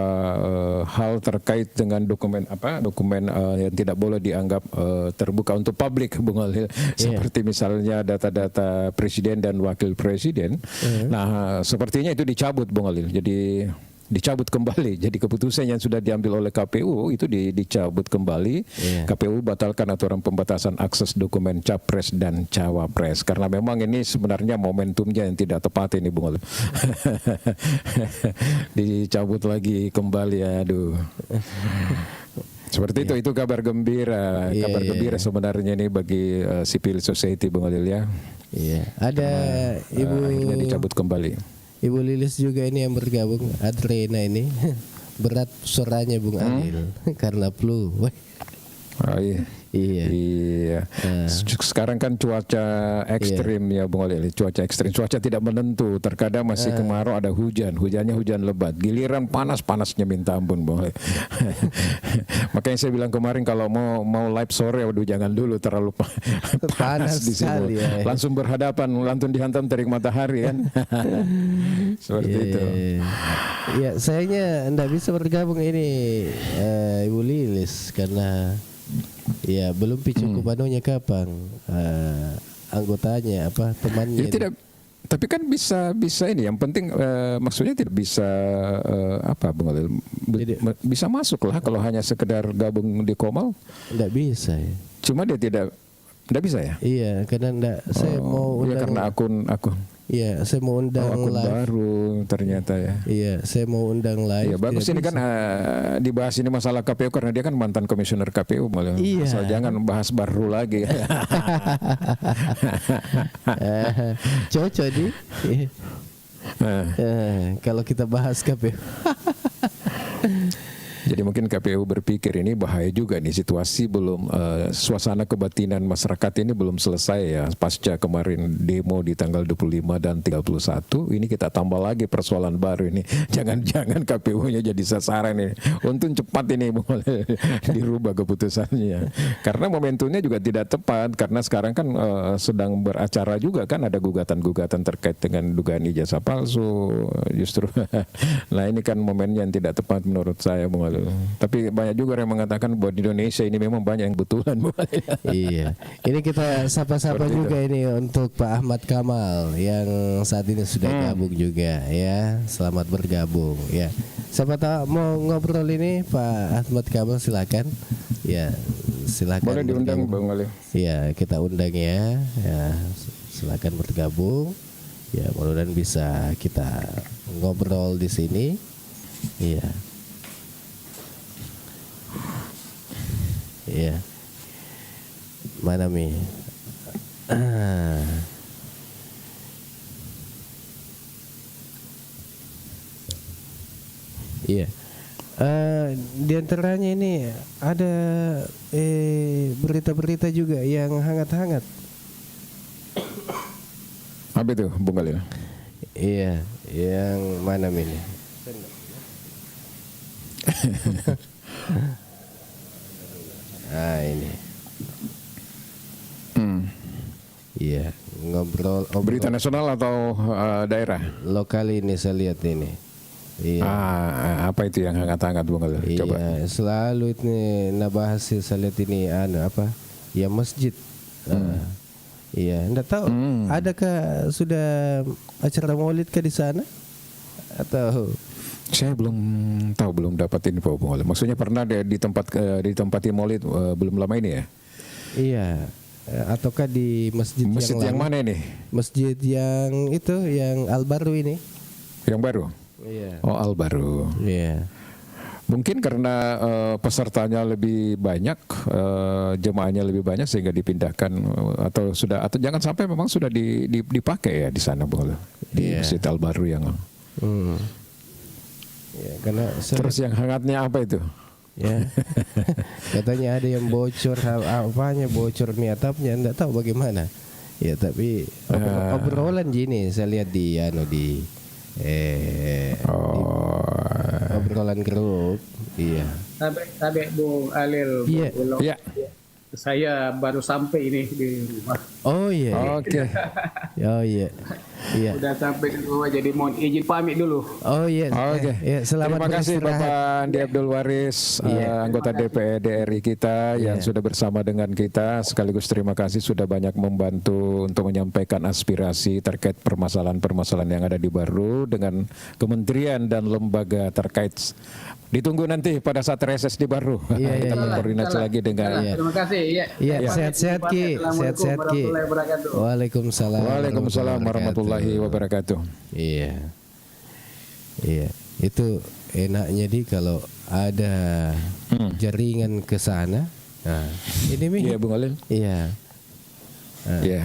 hal terkait dengan dokumen yang tidak boleh dianggap terbuka untuk publik Bung Halil, seperti misalnya data-data presiden dan wakil presiden. Nah sepertinya itu dicabut Bung Halil, jadi dicabut kembali. Jadi keputusan yang sudah diambil oleh KPU itu dicabut kembali. KPU batalkan aturan pembatasan akses dokumen capres dan cawapres, karena memang ini sebenarnya momentumnya yang tidak tepat ini Bung. Dicabut lagi kembali, aduh. Seperti itu kabar gembira, gembira sebenarnya ini bagi civil society Bung Halil ya. Ada Ibu akhirnya dicabut kembali. Ibu Lilis juga ini yang bergabung, Adrena ini. Berat suaranya Bung Adil karena flu. Iya. Sekarang kan cuaca ekstrim ya Bung Halil. Cuaca ekstrim, cuaca tidak menentu. Terkadang masih kemarau, ada hujannya hujan lebat. Giliran panasnya minta ampun Bung Halil. Makanya saya bilang kemarin kalau mau live sore, waduh jangan dulu terlalu panas di sini. Langsung berhadapan, langsung dihantam terik matahari kan. Seperti itu. Ya, sayangnya enggak bisa bergabung ini Ibu Lilis karena Ya, belum cukup anunya kapan? Anggotanya apa temannya? Ya tidak, tapi kan bisa ini. Yang penting maksudnya tidak bisa apa Bung Alil? Bisa masuk lah kalau hanya sekedar gabung di Komal. Tidak bisa ya. Cuma dia tidak bisa ya? Iya, karena enggak. Saya mau ya karena akun. Iya, saya mau undang akun live. baru ternyata ya. Iya, saya mau undang live. Ya bagus ini kan dibahas ini masalah KPU karena dia kan mantan komisioner KPU. Iya. Asal jangan bahas baru lagi. Cocok di. Kalau kita bahas KPU. Jadi mungkin KPU berpikir ini bahaya juga nih, situasi belum suasana kebatinan masyarakat ini belum selesai ya. Pasca kemarin demo di tanggal 25 dan 31 ini kita tambah lagi persoalan baru ini. Jangan-jangan KPU-nya jadi sasaran ini. Untung cepat ini boleh dirubah keputusannya. Karena momentumnya juga tidak tepat karena sekarang kan sedang beracara juga kan, ada gugatan-gugatan terkait dengan dugaan ijazah palsu justru. Nah ini kan momen yang tidak tepat menurut saya Bung Ali. Tapi banyak juga yang mengatakan bahwa di Indonesia ini memang banyak yang betulan. Iya. Ini kita sapa-sapa juga ini untuk Pak Ahmad Kamal yang saat ini sudah gabung juga ya. Selamat bergabung ya. Siapa tahu mau ngobrol ini Pak Ahmad Kamal, silakan. Ya, silakan. Boleh diundang Bang Ali. Ya, kita undang ya. Ya, silakan bergabung. Ya, mudah-mudahan bisa kita ngobrol di sini. Iya. Iya. Mana Mi? Iya. Di antaranya ini ada berita-berita juga yang hangat-hangat. Apa itu Bung Galil? Iya, yang mana Mi? Nah ini. Iya, ngobrol. Berita nasional atau daerah? Lokal ini saya lihat ini. Iya. Apa itu yang hangat-hangat Bung Galil? Iya, Coba. selalu ini nabahas saya lihat ini apa? Ya masjid. Iya, enggak tahu. Adakah sudah acara Maulid di sana? Atau saya belum tahu, belum dapat info Bung Ali. Maksudnya pernah di tempat Maulid belum lama ini ya? Iya. Ataukah di masjid yang mana ini? Masjid yang itu, yang Al Baru ini? Yang baru? Iya. Oh, Al Baru. Iya. Mungkin karena pesertanya lebih banyak, jemaahnya lebih banyak sehingga dipindahkan atau jangan sampai memang sudah dipakai ya di sana Bung Ali. Di Masjid Al Baru yang. Ya, karena terus yang hangatnya apa itu? Ya, katanya ada yang bocor, apanya bocor atapnya, enggak tahu bagaimana. Ya tapi obrolan gini saya lihat di obrolan grup. Iya. Tapi Bung Alil, Iya. Saya baru sampai ini di rumah. Oh iya. Oke. Oh iya. Iya. Udah sampai di rumah, jadi mohon izin pamit dulu. Oh iya. Oke. Ya, selamat Terima kasih Bapak Andi Abdul Waris, anggota DPRD RI kita yang sudah bersama dengan kita. Sekaligus terima kasih sudah banyak membantu untuk menyampaikan aspirasi terkait permasalahan-permasalahan yang ada di Baru dengan kementerian dan lembaga terkait. Ditunggu nanti pada saat reses di Baru. Kita berkoordinasi lagi dengan. Terima kasih. Iya, sehat-sehat Ki. Sehat-sehat Ki. Waalaikumsalam. Waalaikumsalam warahmatullahi wabarakatuh. Iya. Iya, itu enaknya kalau ada jaringan ke sana. Nah, ini Mi. Iya, Bung Alil. Iya. Iya.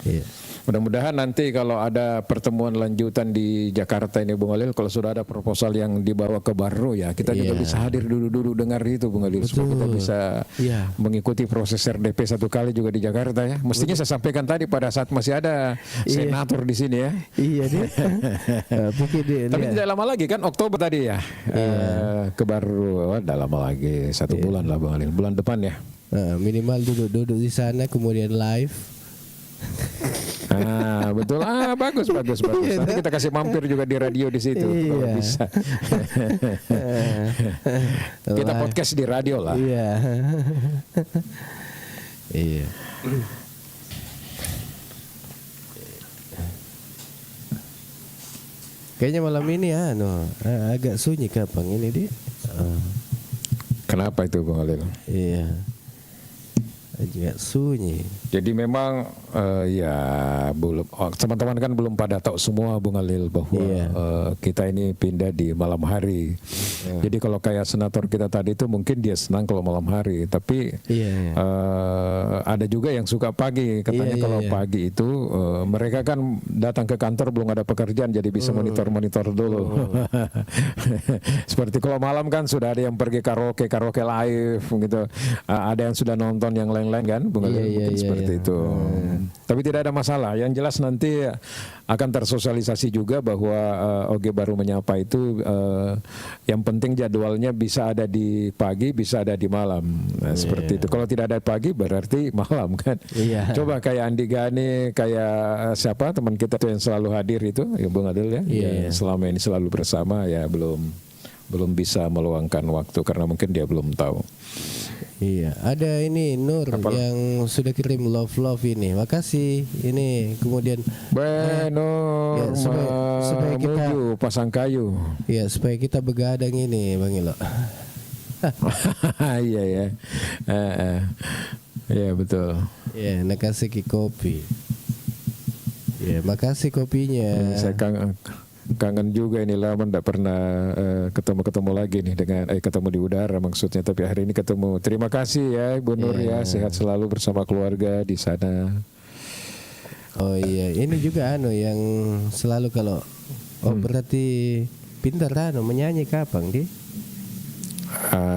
Iya. Mudah-mudahan nanti kalau ada pertemuan lanjutan di Jakarta ini Bung Alil, kalau sudah ada proposal yang dibawa ke Baru ya, kita juga bisa hadir dulu dengar itu Bung Alil, supaya kita bisa mengikuti proses RDP satu kali juga di Jakarta ya. Mestinya saya sampaikan tadi pada saat masih ada senator di sini ya. Iya dia. Tapi tidak lama lagi kan, Oktober tadi ya. Ke Baru, tidak lama lagi, 1 bulan lah Bung Alil, bulan depan ya. Minimal duduk di sana kemudian live. Betul. Bagus. Nanti kita kasih mampir juga di radio di situ kalau bisa. Kita podcast di radio lah. Iya. Iya. Kayaknya malam ini agak sunyi Kapang ini dia. Kenapa itu Bung Alil? Iya. Agak sunyi. Jadi memang ya belum teman-teman kan belum pada tahu semua Bung Alil bahwa kita ini pindah di malam hari. Jadi kalau kayak senator kita tadi itu mungkin dia senang kalau malam hari, tapi ada juga yang suka pagi. Katanya kalau pagi itu mereka kan datang ke kantor belum ada pekerjaan, jadi bisa monitor dulu. Seperti kalau malam kan sudah ada yang pergi karaoke live gitu. Ada yang sudah nonton yang lain kan, Bung Alil, mungkin seperti itu. Tapi tidak ada masalah. Yang jelas nanti akan tersosialisasi juga bahwa Oge Baru Menyapa itu yang penting jadwalnya bisa ada di pagi, bisa ada di malam. Nah, seperti itu. Kalau tidak ada pagi berarti malam kan. Coba kayak Andi Gani, kayak siapa teman kita tuh yang selalu hadir itu, ya Bung Adil ya, yang selama ini selalu bersama ya belum bisa meluangkan waktu karena mungkin dia belum tahu. Iya, ada ini Nur yang sudah kirim love ini. Makasih. Ini kemudian Nur supaya kita pasang kayu. Iya, supaya kita begadang ini, Bang Ilo. Iya ya. Iya betul. Iya, nakasih kopi. Iya, makasih kopinya. Saya kangen juga ini, lama nggak pernah ketemu lagi nih dengan ketemu di udara maksudnya, tapi hari ini ketemu. Terima kasih ya Ibu Nur ya, sehat selalu bersama keluarga di sana. Oh iya, ini juga yang selalu kalau berarti pintar menyanyi Kapang di?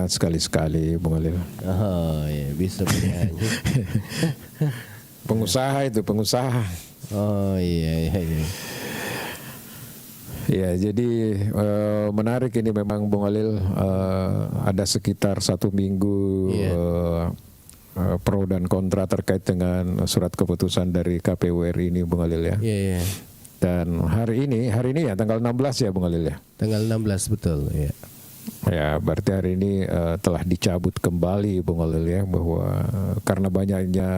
Sekali-sekali Bung Alil. Oh iya, bisa menyanyi. pengusaha. Oh iya. Ya, jadi menarik ini memang Bung Alil, ada sekitar 1 minggu pro dan kontra terkait dengan surat keputusan dari KPU RI ini Bung Alil ya. Iya. Dan hari ini ya tanggal 16 ya Bung Alil ya. Tanggal 16 betul ya. Ya, berarti hari ini telah dicabut kembali Bung Alil ya, bahwa karena banyaknya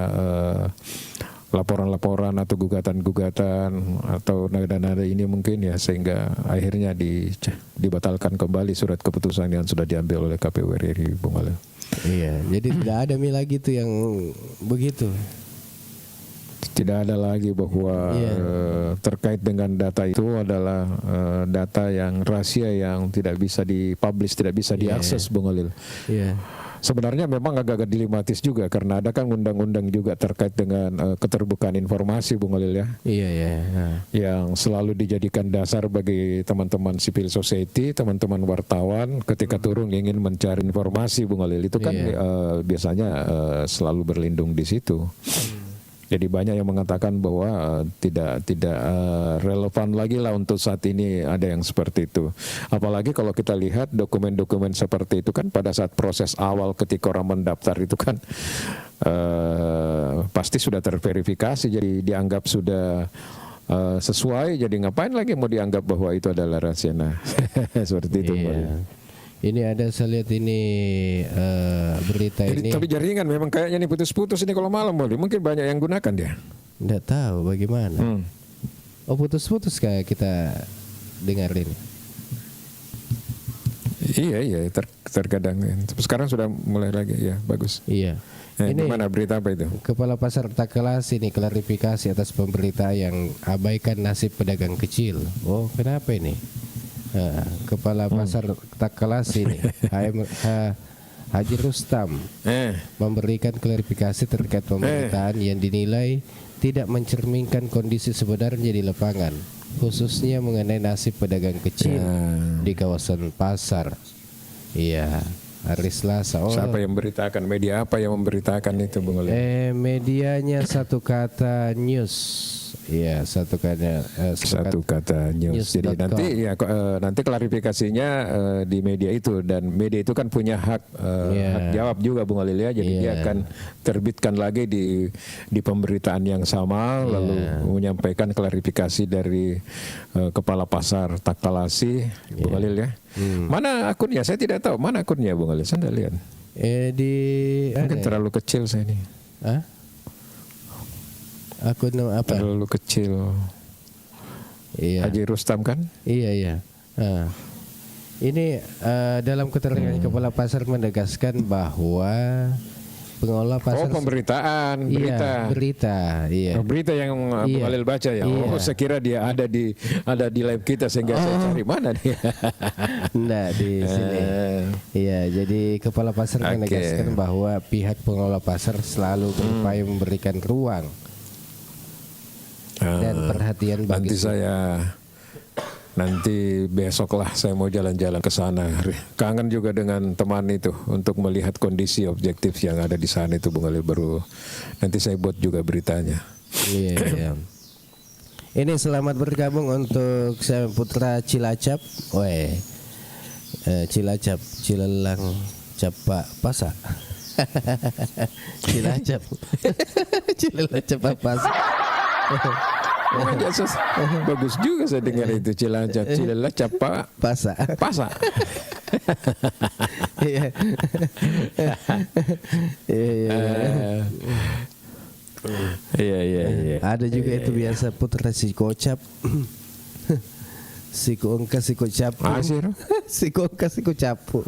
laporan-laporan atau gugatan-gugatan atau nada-nada ini mungkin ya, sehingga akhirnya dibatalkan kembali surat keputusan yang sudah diambil oleh KPU RI Bung Alil. Iya, jadi tidak ada lagi tuh yang begitu. Tidak ada lagi bahwa terkait dengan data itu adalah data yang rahasia yang tidak bisa dipublish, tidak bisa diakses Bung Alil. Iya. Sebenarnya memang agak-agak dilematis juga karena ada kan undang-undang juga terkait dengan keterbukaan informasi Bung Alil ya. Iya. Yang selalu dijadikan dasar bagi teman-teman civil society, teman-teman wartawan ketika turun ingin mencari informasi Bung Alil itu kan biasanya selalu berlindung di situ. Jadi banyak yang mengatakan bahwa tidak relevan lagi lah untuk saat ini ada yang seperti itu. Apalagi kalau kita lihat dokumen-dokumen seperti itu kan pada saat proses awal ketika orang mendaftar itu kan pasti sudah terverifikasi, jadi dianggap sudah sesuai. Jadi ngapain lagi mau dianggap bahwa itu adalah rahasia? Nah, seperti itu. Ini ada, saya lihat ini berita ini. Tapi jaringan memang kayaknya ini putus-putus ini kalau malam mungkin banyak yang gunakan dia. Nggak tahu bagaimana. Oh, putus-putus kayak kita dengerin. Iya, terkadang. Sekarang sudah mulai lagi ya, bagus. Iya. Ini mana berita apa itu? Kepala Pasar Takelas ini klarifikasi atas pemberitaan yang abaikan nasib pedagang kecil. Oh, kenapa ini? Kepala Pasar Takelas ini Haji Rustam memberikan klarifikasi terkait pemberitaan yang dinilai tidak mencerminkan kondisi sebenarnya di lapangan, khususnya mengenai nasib pedagang kecil di kawasan pasar. Iya, hari Selasa. Oh, Siapa yang memberitakan? Media apa yang memberitakan itu, Bung Olil? Medianya Satu Kata News. Iya, Satu Kata News. Jadi nanti klarifikasinya di media itu, dan media itu kan punya hak jawab juga, Bung Olil ya. Jadi dia akan terbitkan lagi di pemberitaan yang sama, lalu menyampaikan klarifikasi dari Kepala Pasar Takalasi, Bung Olil ya. Mana akunnya? Saya tidak tahu mana akunnya, Bung Olil. Saya tidak lihat. Mungkin terlalu kecil saya ini. Akun apa? Terlalu kecil. Iya. Haji Rustam kan? Iya. Ini dalam keterangan Kepala Pasar menegaskan bahwa pengelola pasar. Pemberitaan, berita. Iya. Berita yang Bung Olil baca ya. Iya. Oh, saya kira dia ada di live kita sehingga saya cari mana dia. Enggak di sini. Iya, jadi Kepala Pasar menegaskan bahwa pihak pengelola pasar selalu berupaya memberikan ruang dan perhatian bagi nanti besok lah saya mau jalan-jalan ke sana. Kangen juga dengan teman itu untuk melihat kondisi objektif yang ada di sana itu, Bung Olil. Baru nanti saya buat juga beritanya. Iya. Ini selamat bergabung untuk saya Putra Cilacap. Cilacap, Cilelang, Capa, Pasa. Cilacap. Cilelang, Capa, Pasa. Bagus juga saya dengar itu, Cilacap, Cilelang, Capa, Pasa. Iya. Iya. Ada juga itu biasa Putra Sikocap. Sikongka Sikocapu. Sikongka Sikocapu.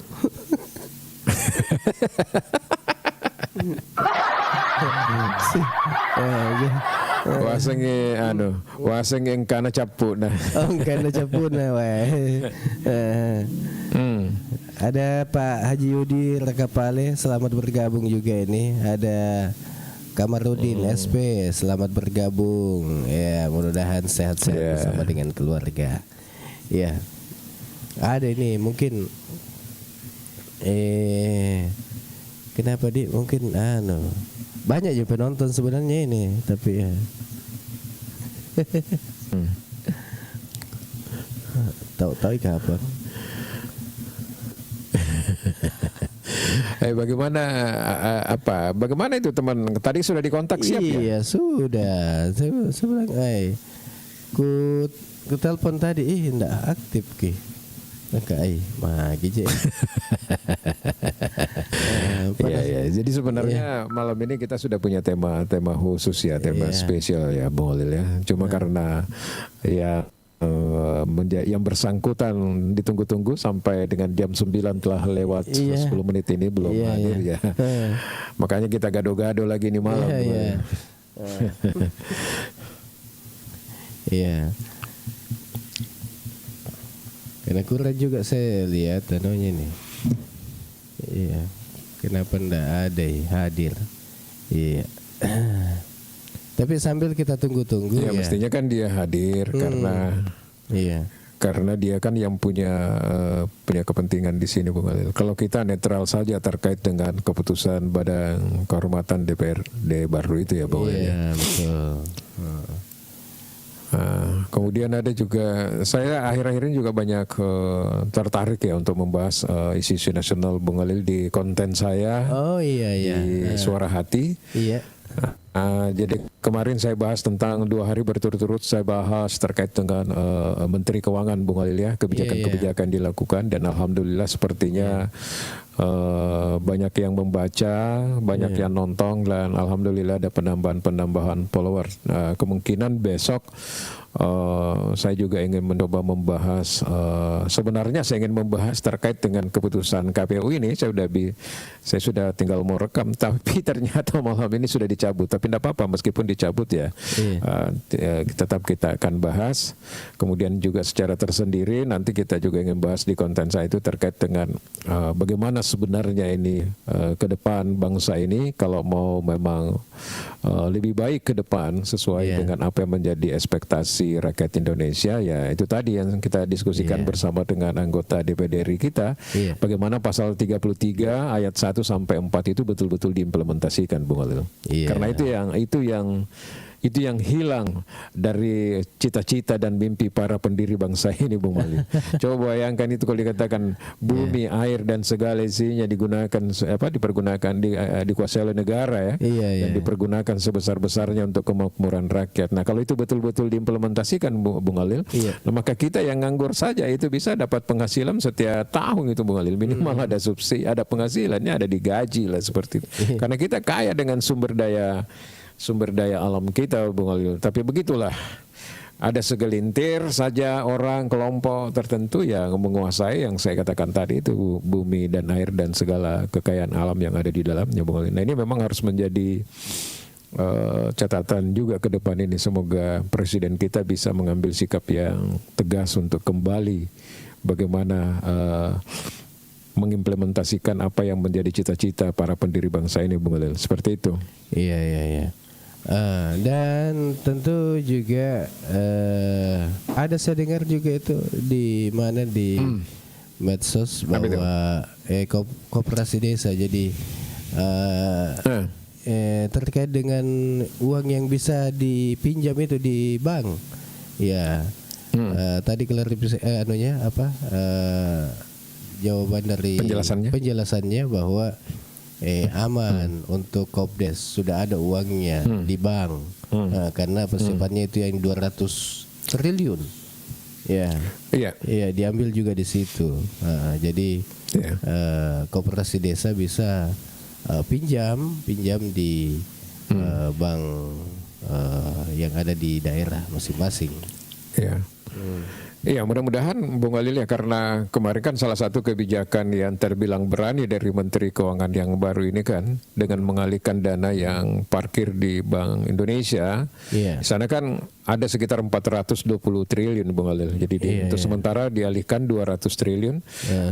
Wasenge engkana capu nah. Engkana capu nah Ada Pak Haji Yudi Rekapale, selamat bergabung juga ini. Ada Kamarudin SP, selamat bergabung. Ya, mudah-mudahan sehat-sehat bersama dengan keluarga. Ya. Ada ini mungkin kenapa mungkin banyak juga penonton sebenarnya ini, tapi ya. Tahu-tahu kapan. Bagaimana itu teman? Tadi sudah dikontak siap ya? Iya, sudah. Saya bilang, ku telepon tadi, enggak aktif ki. Iya. Jadi sebenarnya malam ini kita sudah punya tema khusus ya, tema spesial ya, Bung Olil ya. Cuma karena yang bersangkutan ditunggu-tunggu sampai dengan jam 9 telah lewat 10 menit ini belum hadir ya. Makanya kita gado-gado lagi nih malam. Iya. Karena kurang juga saya lihat nih. Iya. Kenapa ndak ada hadir? Iya. Tapi sambil kita tunggu-tunggu ya. Mestinya kan dia hadir karena dia kan yang punya kepentingan di sini, Bung Olil. Kalau kita netral saja terkait dengan keputusan Badan Kehormatan DPRD baru itu ya, Bung Olil. Iya, betul. Kemudian ada juga, saya akhir-akhir ini juga banyak tertarik ya untuk membahas isu-isu nasional, Bung Olil, di konten saya. Di Suara Hati. Iya. Jadi kemarin saya bahas tentang 2 hari berturut-turut saya bahas terkait dengan Menteri Keuangan, Bung Olil ya, kebijakan-kebijakan dilakukan, dan alhamdulillah sepertinya banyak yang membaca, banyak yang nonton, dan alhamdulillah ada penambahan follower. Kemungkinan besok saya juga ingin mencoba membahas, sebenarnya saya ingin membahas terkait dengan keputusan KPU ini. Saya sudah tinggal mau rekam, tapi ternyata malam ini sudah dicabut. Tapi tidak apa-apa, meskipun dicabut ya, tetap kita akan bahas. Kemudian juga secara tersendiri nanti kita juga ingin bahas di konten saya itu terkait dengan bagaimana sebenarnya ini ke depan bangsa ini kalau mau memang lebih baik ke depan sesuai dengan apa yang menjadi ekspektasi rakyat Indonesia. Ya itu tadi yang kita diskusikan bersama dengan anggota DPD RI kita, bagaimana pasal 33 ayat 1 sampai 4 itu betul-betul diimplementasikan, Bung Alil. Karena itu yang hilang dari cita-cita dan mimpi para pendiri bangsa ini, Bung Mali. Coba bayangkan itu kalau dikatakan bumi, air dan segala isinya dipergunakan dikuasai oleh negara dan dipergunakan sebesar-besarnya untuk kemakmuran rakyat. Nah, kalau itu betul-betul diimplementasikan, Bung Alil, nah, maka kita yang nganggur saja itu bisa dapat penghasilan setiap tahun itu, Bung Alil. Minimal ada subsidi, ada penghasilannya, ada digaji lah seperti itu. Karena kita kaya dengan sumber daya alam kita, Bung Alil. Tapi begitulah, ada segelintir saja orang kelompok tertentu yang menguasai yang saya katakan tadi itu bumi dan air dan segala kekayaan alam yang ada di dalamnya, Bung Alil. Nah, ini memang harus menjadi catatan juga ke depan ini. Semoga presiden kita bisa mengambil sikap yang tegas untuk kembali bagaimana mengimplementasikan apa yang menjadi cita-cita para pendiri bangsa ini, Bung Alil. Seperti itu. Iya. Dan tentu juga ada saya dengar juga itu di mana di medsos bahwa koperasi desa jadi terkait dengan uang yang bisa dipinjam itu di bank. Ya. Tadi klarifikasi jawaban dari penjelasannya bahwa aman untuk Kopdes, sudah ada uangnya di bank karena persiapannya itu yang 200 triliun. Ya, diambil juga di situ. Jadi koperasi desa bisa pinjam di bank yang ada di daerah masing-masing. Iya, mudah-mudahan Bung Alil ya, karena kemarin kan salah satu kebijakan yang terbilang berani dari Menteri Keuangan yang baru ini kan dengan mengalihkan dana yang parkir di Bank Indonesia. Di sana kan ada sekitar 420 triliun, Bung Alil. Jadi untuk sementara dialihkan 200 triliun,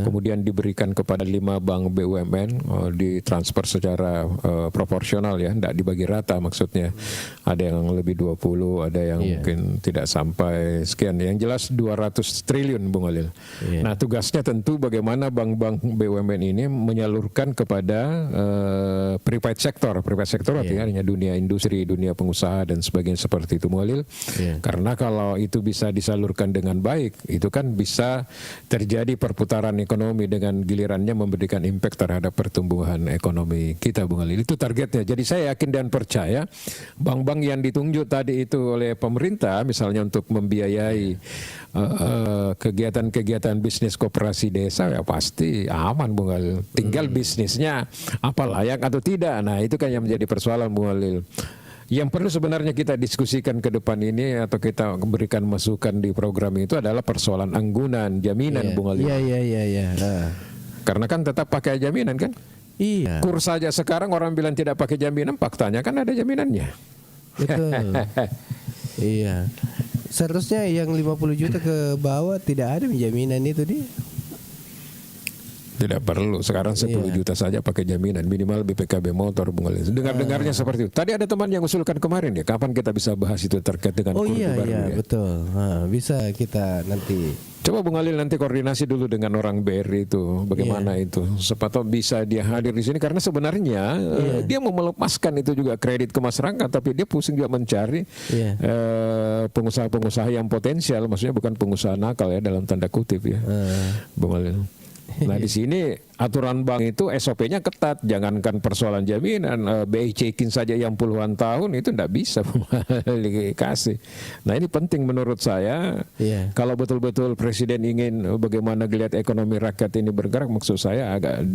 kemudian diberikan kepada 5 bank BUMN, ditransfer secara proporsional ya, tidak dibagi rata maksudnya. Ada yang lebih 20, ada yang mungkin tidak sampai sekian. Yang jelas 200 triliun, Bung Alil. Nah, tugasnya tentu bagaimana bank-bank BUMN ini menyalurkan kepada private sector. Private sector artinya dunia industri, dunia pengusaha dan sebagainya seperti itu, Bung Alil. Karena kalau itu bisa disalurkan dengan baik, itu kan bisa terjadi perputaran ekonomi dengan gilirannya memberikan impact terhadap pertumbuhan ekonomi kita, Bung Alil. Itu targetnya. Jadi saya yakin dan percaya bank-bank yang ditunjuk tadi itu oleh pemerintah, misalnya untuk membiayai kegiatan-kegiatan bisnis koperasi desa, ya pasti aman, Bung Alil. Tinggal bisnisnya apa layak atau tidak. Nah, itu kan yang menjadi persoalan, Bung Alil. Yang perlu sebenarnya kita diskusikan ke depan ini atau kita berikan masukan di program itu adalah persoalan anggunan, jaminan, Bung Alil. Iya. Karena kan tetap pakai jaminan kan? Iya. Kurs saja sekarang orang bilang tidak pakai jaminan, faktanya kan ada jaminannya. Betul. Iya. Seharusnya yang 50 juta ke bawah tidak ada jaminan itu dia. Tidak perlu. Sekarang 10 juta saja pakai jaminan. Minimal BPKB motor, Bung Alil. Dengar-dengarnya seperti itu. Tadi ada teman yang usulkan kemarin ya. Kapan kita bisa bahas itu terkait dengan kursi baru ya? Betul. Bisa kita nanti. Coba Bung Alil nanti koordinasi dulu dengan orang BRI itu. Bagaimana itu. Sepatutnya bisa dia hadir di sini. Karena sebenarnya dia mau melepaskan itu juga kredit ke masyarakat. Tapi dia pusing juga mencari pengusaha-pengusaha yang potensial. Maksudnya bukan pengusaha nakal ya, dalam tanda kutip ya. Bung Alil. Nah, di sini aturan bank itu SOP-nya ketat. Jangankan persoalan jaminan, BI checking saja yang puluhan tahun itu tidak bisa dikasih. Nah, ini penting menurut saya. Kalau betul-betul presiden ingin bagaimana geliat ekonomi rakyat ini bergerak, maksud saya agak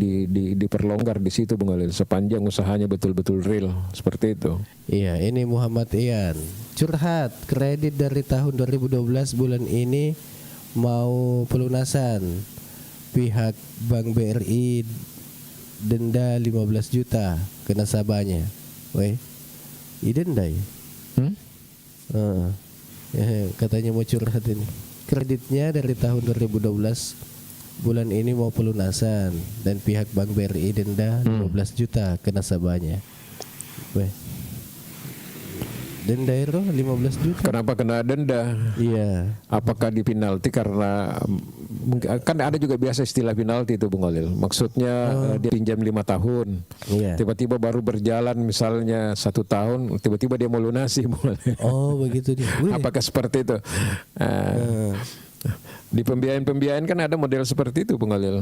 diperlonggar di situ, Bung Alil, sepanjang usahanya betul-betul real seperti itu. Iya, ini Muhammad Ian curhat kredit dari tahun 2012 bulan ini mau pelunasan. Pihak Bank BRI denda 15 juta ke nasabahnya. Denda ya? Katanya mau curhat ini. Kreditnya dari tahun 2012 bulan ini mau pelunasan dan pihak Bank BRI denda 15 juta ke nasabahnya. denda itu 15 juta. Kenapa kena denda? Iya. Apakah di penalti karena kan ada juga biasa istilah penalti itu Bung Olil. Maksudnya dia pinjam 5 tahun, tiba-tiba baru berjalan misalnya 1 tahun, tiba-tiba dia mau lunasi Bung Olil. Oh begitu dia. Apakah seperti itu? Di pembiayaan kan ada model seperti itu Bung Olil.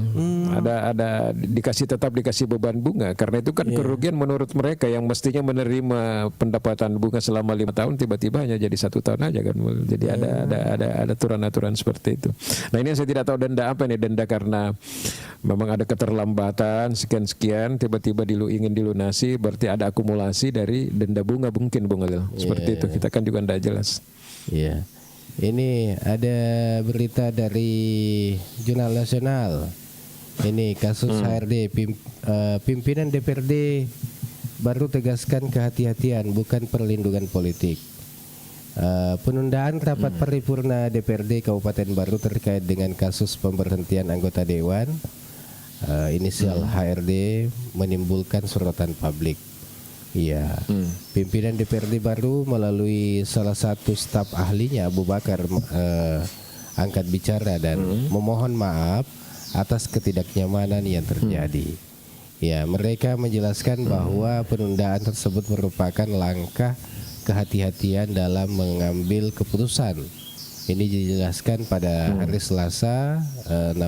Ada tetap dikasih beban bunga karena itu kan kerugian menurut mereka yang mestinya menerima pendapatan bunga selama 5 tahun tiba-tiba hanya jadi 1 tahun aja kan. Jadi ada aturan-aturan seperti itu. Nah ini yang saya tidak tahu denda apa nih, denda karena memang ada keterlambatan sekian tiba-tiba ingin dilunasi, berarti ada akumulasi dari denda bunga mungkin Bung Olil. Seperti itu kita kan juga tidak jelas. Iya. Ini ada berita dari Jurnal Nasional. Ini kasus HRD, pimpinan DPRD baru tegaskan kehati-hatian bukan perlindungan politik. Penundaan rapat paripurna DPRD Kabupaten Baru terkait dengan kasus pemberhentian anggota dewan inisial HRD menimbulkan sorotan publik. Iya, pimpinan DPRD baru melalui salah satu staf ahlinya Abu Bakar angkat bicara dan memohon maaf atas ketidaknyamanan yang terjadi. Ya, mereka menjelaskan bahwa penundaan tersebut merupakan langkah kehati-hatian dalam mengambil keputusan. Ini dijelaskan pada hari Selasa 16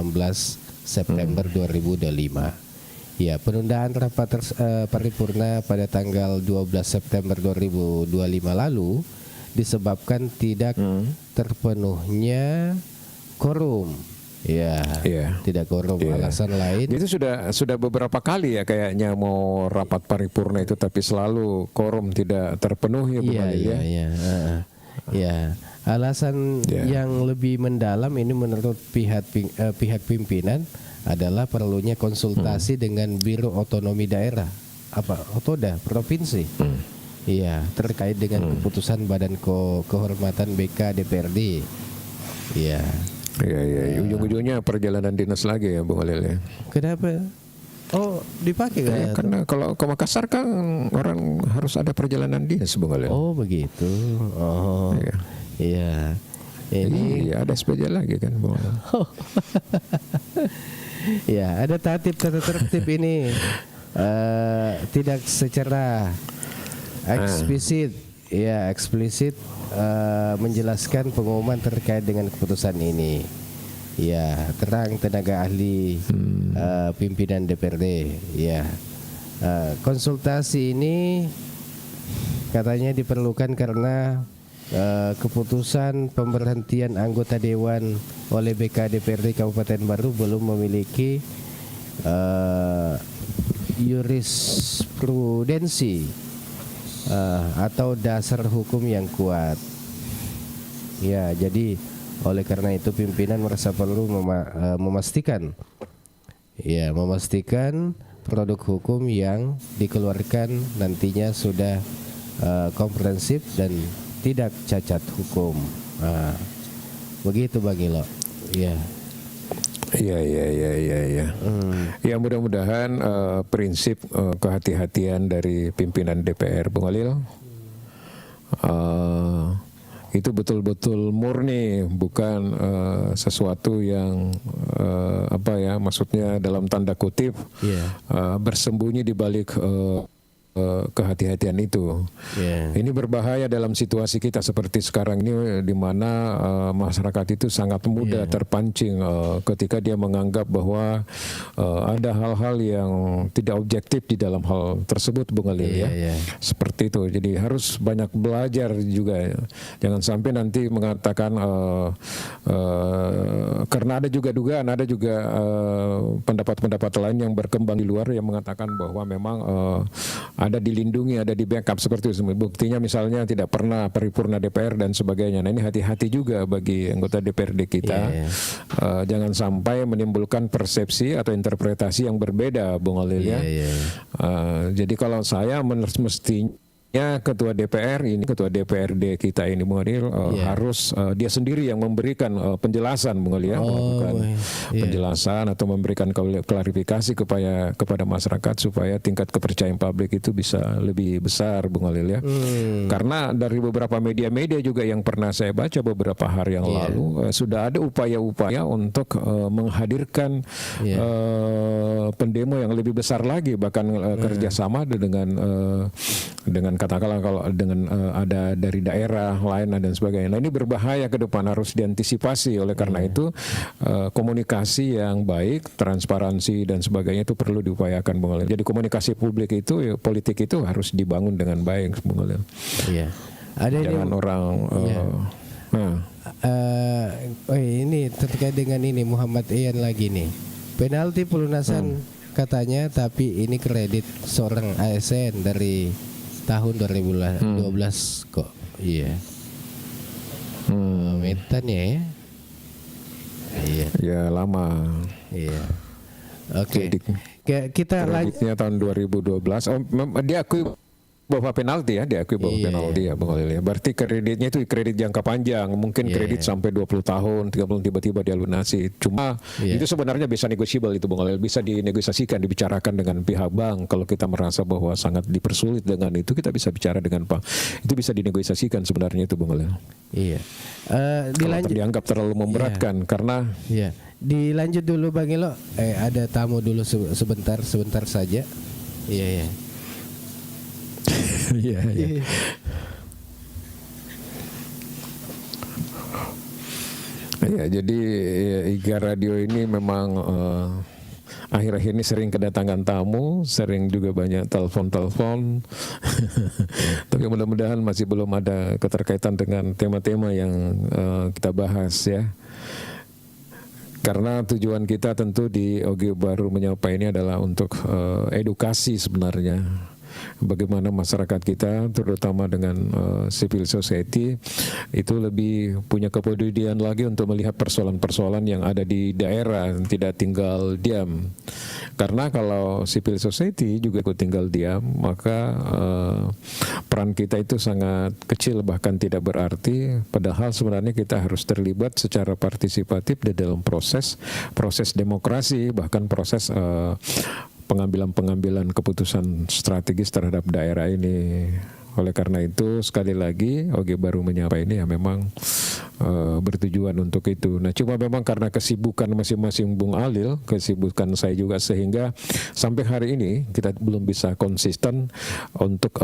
September 2025. Ya, penundaan rapat paripurna pada tanggal 12 September 2025 lalu disebabkan tidak terpenuhnya quorum. Ya, tidak quorum. Alasan lain. Itu sudah beberapa kali ya kayaknya mau rapat paripurna itu tapi selalu quorum tidak terpenuhi. Alasan yang lebih mendalam ini menurut pihak pimpinan adalah perlunya konsultasi dengan Biro Otonomi Daerah Otoda provinsi. Iya, terkait dengan keputusan Badan Kehormatan BK DPRD. Iya. Ujung-ujungnya perjalanan dinas lagi ya Bung Olil ya. Kenapa? Oh, dipakai kan? Karena kalau ke Makassar kan orang harus ada perjalanan dinas Bung Olil. Oh, begitu. Oh. Iya. Ini ada SPJ lagi kan Bung Olil. Ya, ada tata tertib ini tidak secara eksplisit menjelaskan pengumuman terkait dengan keputusan ini. Ya, terang tenaga ahli pimpinan DPRD. Ya, konsultasi ini katanya diperlukan karena keputusan pemberhentian anggota dewan oleh BK DPRD Kabupaten Baru belum memiliki jurisprudensi atau dasar hukum yang kuat. Ya, jadi oleh karena itu pimpinan merasa perlu memastikan produk hukum yang dikeluarkan nantinya sudah komprehensif dan tidak cacat hukum. Begitu Bang Ilo. Iya. Ya mudah-mudahan prinsip kehati-hatian dari pimpinan DPR Bung Olil itu betul-betul murni, bukan sesuatu yang maksudnya dalam tanda kutip bersembunyi di balik kehati-hatian itu. Ini berbahaya dalam situasi kita seperti sekarang ini, di mana masyarakat itu sangat mudah terpancing ketika dia menganggap bahwa ada hal-hal yang tidak objektif di dalam hal tersebut, Bung Olil seperti itu. Jadi harus banyak belajar juga. Jangan sampai nanti mengatakan karena ada juga dugaan, ada juga pendapat-pendapat lain yang berkembang di luar yang mengatakan bahwa memang ada dilindungi, ada di backup seperti itu. Buktinya misalnya tidak pernah paripurna DPR dan sebagainya. Nah ini hati-hati juga bagi anggota DPRD kita. Jangan sampai menimbulkan persepsi atau interpretasi yang berbeda, Bung Olil ya. Jadi kalau saya mestinya Ya, ketua DPRD kita ini Bung Adil harus dia sendiri yang memberikan penjelasan Bung Adil, melakukan penjelasan atau memberikan klarifikasi kepada masyarakat supaya tingkat kepercayaan publik itu bisa lebih besar Bung Adil ya. Karena dari beberapa media-media juga yang pernah saya baca beberapa hari yang lalu sudah ada upaya-upaya untuk menghadirkan pendemo yang lebih besar lagi, bahkan kerjasama dengan katakanlah kalau dengan ada dari daerah lain dan sebagainya. Nah, ini berbahaya ke depan, harus diantisipasi. Oleh karena itu komunikasi yang baik, transparansi dan sebagainya itu perlu diupayakan Bung Alil. Jadi komunikasi publik itu, politik itu harus dibangun dengan baik Bung Alil. Iya. Jangan orang ini terkait dengan ini Muhammad Ian lagi nih. Penalti pelunasan katanya, tapi ini kredit seorang ASN dari tahun 2012 kok. Iya. Metan ya. Iya. Ya lama. Iya. Oke. Kita kreditnya tahun 2012. Dia akui bahwa penalti ya, diakui bahwa penalti ya Bung Alil ya. Berarti kreditnya itu kredit jangka panjang, mungkin kredit sampai 20 tahun, 30 tiba-tiba dia lunasi. Cuma itu sebenarnya bisa negotiable itu Bung Alil, bisa dinegosiasikan, dibicarakan dengan pihak bank. Kalau kita merasa bahwa sangat dipersulit dengan itu, kita bisa bicara dengan bank. Itu bisa dinegosiasikan sebenarnya itu Bung Alil. Iya. Kalau dianggap terlalu memberatkan karena dilanjut dulu Bang Ilo. Ada tamu dulu sebentar saja. Iya. Iya. Ya, jadi IGA Radio ini memang akhir-akhir ini sering kedatangan tamu, sering juga banyak telepon. Tapi mudah-mudahan masih belum ada keterkaitan dengan tema-tema yang kita bahas ya. Karena tujuan kita tentu di OG Baru Menyapa ini adalah untuk edukasi sebenarnya. Bagaimana masyarakat kita terutama dengan civil society itu lebih punya kepedulian lagi untuk melihat persoalan-persoalan yang ada di daerah, tidak tinggal diam. Karena kalau civil society juga ikut tinggal diam, maka peran kita itu sangat kecil, bahkan tidak berarti. Padahal sebenarnya kita harus terlibat secara partisipatif di dalam proses demokrasi, bahkan proses pengambilan keputusan strategis terhadap daerah ini. Oleh karena itu sekali lagi OG Baru Menyapa ini ya memang bertujuan untuk itu. Nah cuma memang karena kesibukan masing-masing Bung Alil, kesibukan saya juga, sehingga sampai hari ini kita belum bisa konsisten untuk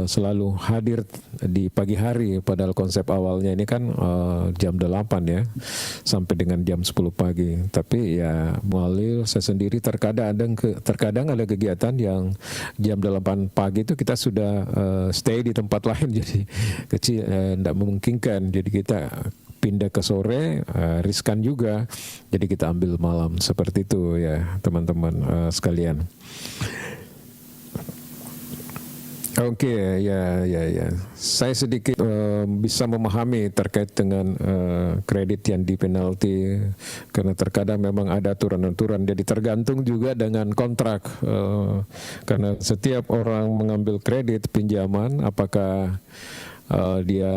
selalu hadir di pagi hari. Padahal konsep awalnya ini kan jam 8 ya sampai dengan jam 10 pagi. Tapi ya Bung Alil, saya sendiri terkadang ada kegiatan yang jam 8 pagi itu kita sudah stay di tempat lain, jadi kecil tidak memungkinkan. Jadi kita pindah ke sore, riskan juga. Jadi kita ambil malam seperti itu ya teman-teman sekalian. Oke, ya. Saya sedikit bisa memahami terkait dengan kredit yang dipenalti, karena terkadang memang ada aturan-aturan. Jadi tergantung juga dengan kontrak, karena setiap orang mengambil kredit pinjaman, apakah dia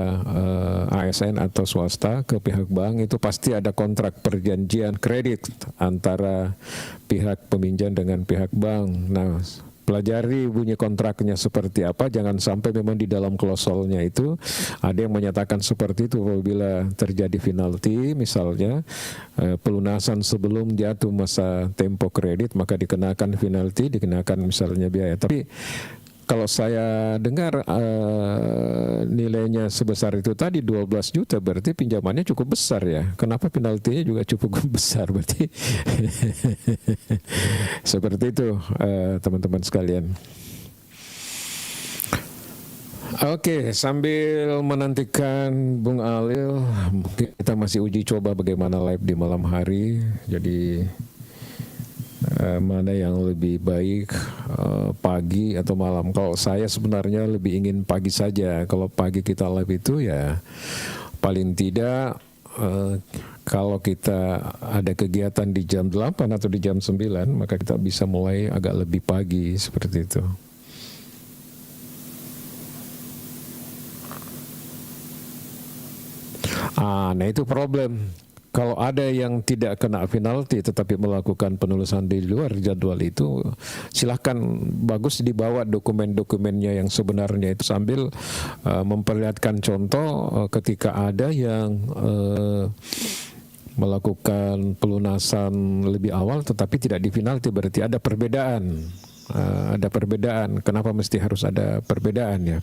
ASN atau swasta ke pihak bank, itu pasti ada kontrak perjanjian kredit antara pihak peminjam dengan pihak bank. Nah, pelajari bunyi kontraknya seperti apa, jangan sampai memang di dalam klausulnya itu ada yang menyatakan seperti itu. Apabila terjadi penalti misalnya pelunasan sebelum jatuh masa tempo kredit, maka dikenakan penalti, dikenakan misalnya biaya. Tapi kalau saya dengar nilainya sebesar itu tadi 12 juta, berarti pinjamannya cukup besar ya. Kenapa penaltinya juga cukup besar berarti? Seperti itu teman-teman sekalian. Oke, sambil menantikan Bung Alil, kita masih uji coba bagaimana live di malam hari. Jadi mana yang lebih baik, pagi atau malam. Kalau saya sebenarnya lebih ingin pagi saja. Kalau pagi kita live itu ya paling tidak kalau kita ada kegiatan di jam 8 atau di jam 9, maka kita bisa mulai agak lebih pagi seperti itu. Nah itu problem. Kalau ada yang tidak kena penalti tetapi melakukan penulisan di luar jadwal itu, silahkan, bagus dibawa dokumen-dokumennya yang sebenarnya itu sambil memperlihatkan contoh ketika ada yang melakukan pelunasan lebih awal tetapi tidak di penalti, berarti ada perbedaan. Ada perbedaan. Kenapa mesti harus ada perbedaan ya?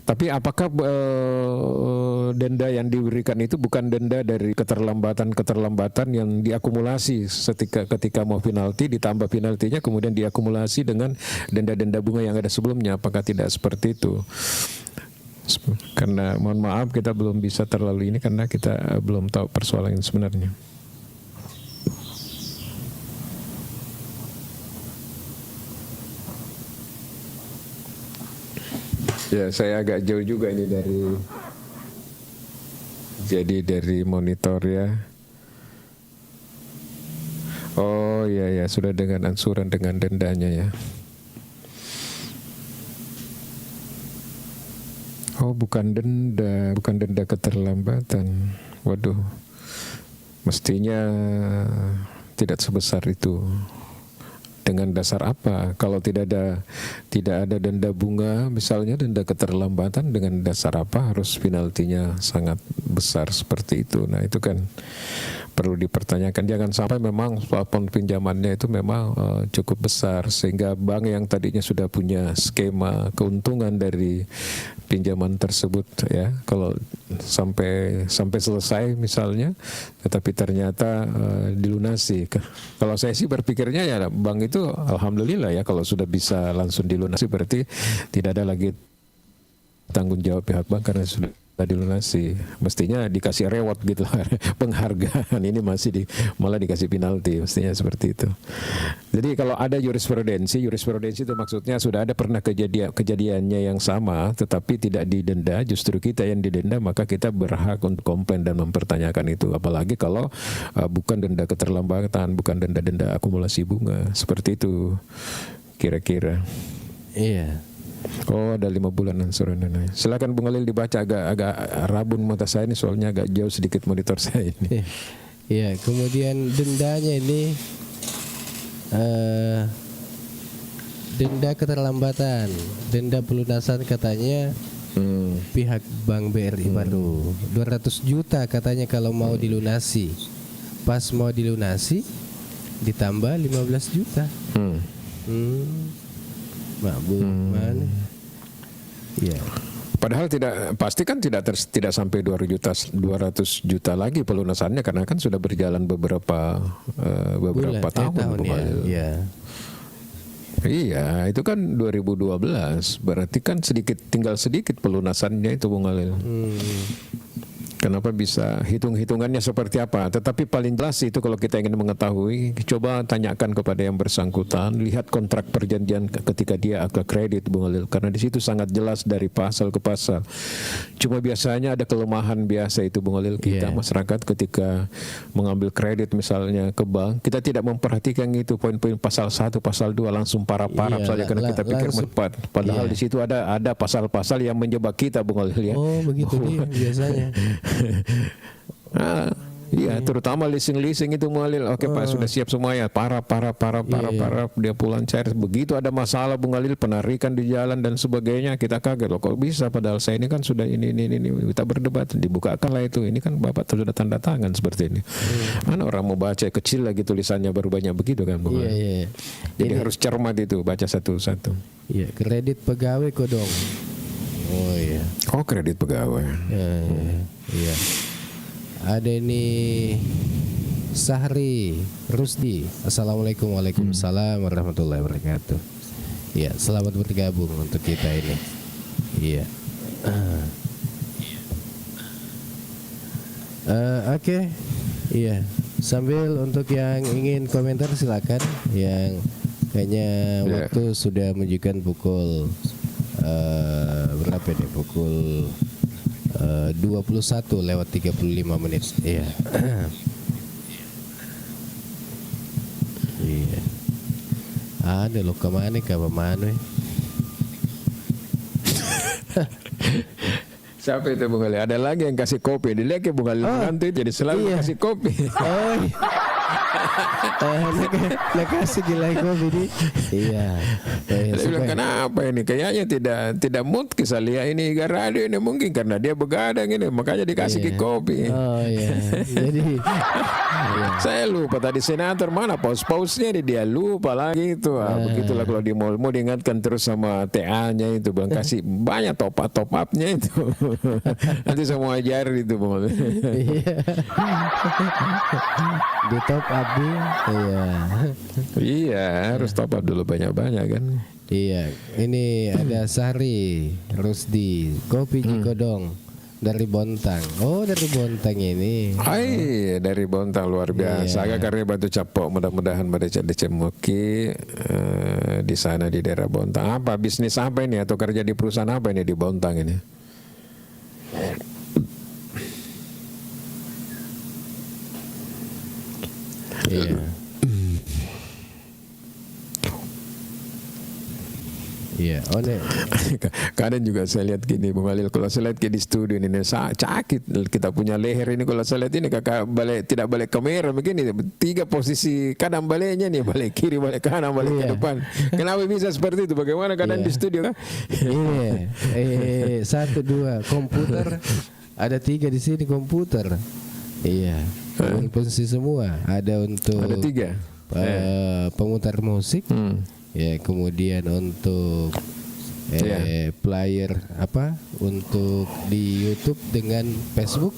Tapi apakah denda yang diberikan itu bukan denda dari keterlambatan yang diakumulasi ketika mau penalti, ditambah penaltinya kemudian diakumulasi dengan denda-denda bunga yang ada sebelumnya? Apakah tidak seperti itu? Karena mohon maaf kita belum bisa terlalu ini karena kita belum tahu persoalan yang sebenarnya. Ya, saya agak jauh juga ini dari monitor ya. Oh ya sudah dengan ansuran dengan dendanya ya. Oh bukan denda keterlambatan. Waduh, mestinya tidak sebesar itu. Dengan dasar apa? Kalau tidak ada denda bunga, misalnya denda keterlambatan, dengan dasar apa harus penaltinya sangat besar seperti itu? Nah itu kan perlu dipertanyakan. Jangan sampai memang plafon pinjamannya itu memang cukup besar sehingga bank yang tadinya sudah punya skema keuntungan dari pinjaman tersebut ya, kalau sampai selesai misalnya, tetapi ternyata dilunasi. Kalau saya sih berpikirnya ya bank itu alhamdulillah ya kalau sudah bisa langsung dilunasi, berarti tidak ada lagi tanggung jawab pihak bank karena sudah dilunasi. Mestinya dikasih reward gitu lah, penghargaan. Ini masih malah dikasih penalti, mestinya seperti itu. Jadi kalau ada jurisprudensi itu maksudnya sudah ada pernah kejadiannya yang sama tetapi tidak didenda, justru kita yang didenda, maka kita berhak untuk komplain dan mempertanyakan itu. Apalagi kalau bukan denda keterlambatan, bukan denda akumulasi bunga, seperti itu kira-kira. Iya. Oh ada 5 bulan ansuran dana. Silakan Bung Khalil dibaca, agak rabun mata saya ini soalnya agak jauh sedikit monitor saya ini. Iya, kemudian dendanya ini denda keterlambatan, denda pelunasan katanya pihak Bank BRI baru 200 juta katanya kalau mau dilunasi. Pas mau dilunasi ditambah 15 juta. Mabuk mana? Ya. Padahal pasti kan tidak sampai 200 juta lagi pelunasannya karena kan sudah berjalan beberapa tahun ya. Iya, itu kan 2012. Berarti kan tinggal sedikit pelunasannya itu Bung Khalil. Kenapa bisa hitungannya seperti apa? Tetapi paling jelas itu kalau kita ingin mengetahui, coba tanyakan kepada yang bersangkutan, lihat kontrak perjanjian ketika dia akad kredit Bung Khalil, karena di situ sangat jelas dari pasal ke pasal. Cuma biasanya ada kelemahan biasa itu Bung Khalil, kita masyarakat ketika mengambil kredit misalnya ke bank, kita tidak memperhatikan itu poin-poin pasal 1, pasal 2 langsung paraf-paraf saja karena kita pikir cepat. Padahal di situ ada pasal-pasal yang menjebak kita Bung Khalil ya. Oh begitu dia biasanya. Iya, terutama leasing itu Khalil. Oke Pak, sudah siap semuanya. Paraf. Dia pulang cair. Begitu ada masalah Bung Khalil, penarikan di jalan dan sebagainya, kita kaget loh. Kok bisa? Padahal saya ini kan sudah ini. Kita berdebat, dibukakan lah itu. Ini kan Bapak sudah tanda tangan seperti ini. Mana orang mau baca kecil lagi tulisannya baru banyak begitu kan Bung Khalil. Iya. Jadi harus cermat itu, baca satu-satu. Iya, kredit pegawai kok dong. Oh iya. Oh kredit pegawai. Iya. Ada ini Sahri Rusdi. Assalamualaikum. Waalaikumsalam warahmatullahi wabarakatuh. Ya, selamat bergabung untuk kita ini. Iya. Oke. Iya. Sambil untuk yang ingin komentar silakan. Yang kayaknya waktu sudah menunjukkan pukul berapa nih? Pukul 21:35. Iya. Iya. Ada lo kemana? Siapa itu Bung Ali? Ada lagi yang kasih kopi. Dilihat ke Bung Ali menantu itu jadi selalu kasih kopi. Oh nak kasih gila kopi di. Iya. Dia bilang kenapa ini? Kayaknya tidak mood kisah lihat ini radio ini mungkin karena dia begadang ini makanya dikasih ke kopi. Oh iya. Jadi saya lupa tadi senator mana paus-pausnya dia lupa lagi itu. Begitulah kalau di mall mau diingatkan terus sama TA-nya itu bilang kasih banyak top up-nya itu. Nanti semua ajar itu Bung. Di top up iya. Iya, harus top up dulu banyak-banyak kan. Iya, ini ada Sari Rusdi, kopi Jikodong dari Bontang. Oh, dari Bontang ini. Hai, dari Bontang luar biasa. Agak karya Batu Capok. Mudah-mudahan mereka dicemuki di sana di daerah Bontang. Apa bisnis apa ini atau kerja di perusahaan apa ini di Bontang ini? Iya. Iya, Kadang juga saya lihat gini Bung Alil, kalau saya lihat di studio ini sakit kita punya leher ini, kalau saya lihat ini kakak tidak balik kamera begini 3 posisi kadang baliknya nih, balik kiri balik kanan balik ke depan. Kenapa bisa seperti itu? Bagaimana kadang di studio kan? Iya. 1, 2 komputer ada 3 di sini komputer. Iya. Posisi semua ada untuk ada 3 pemutar musik. Ya, kemudian untuk player untuk di YouTube dengan Facebook.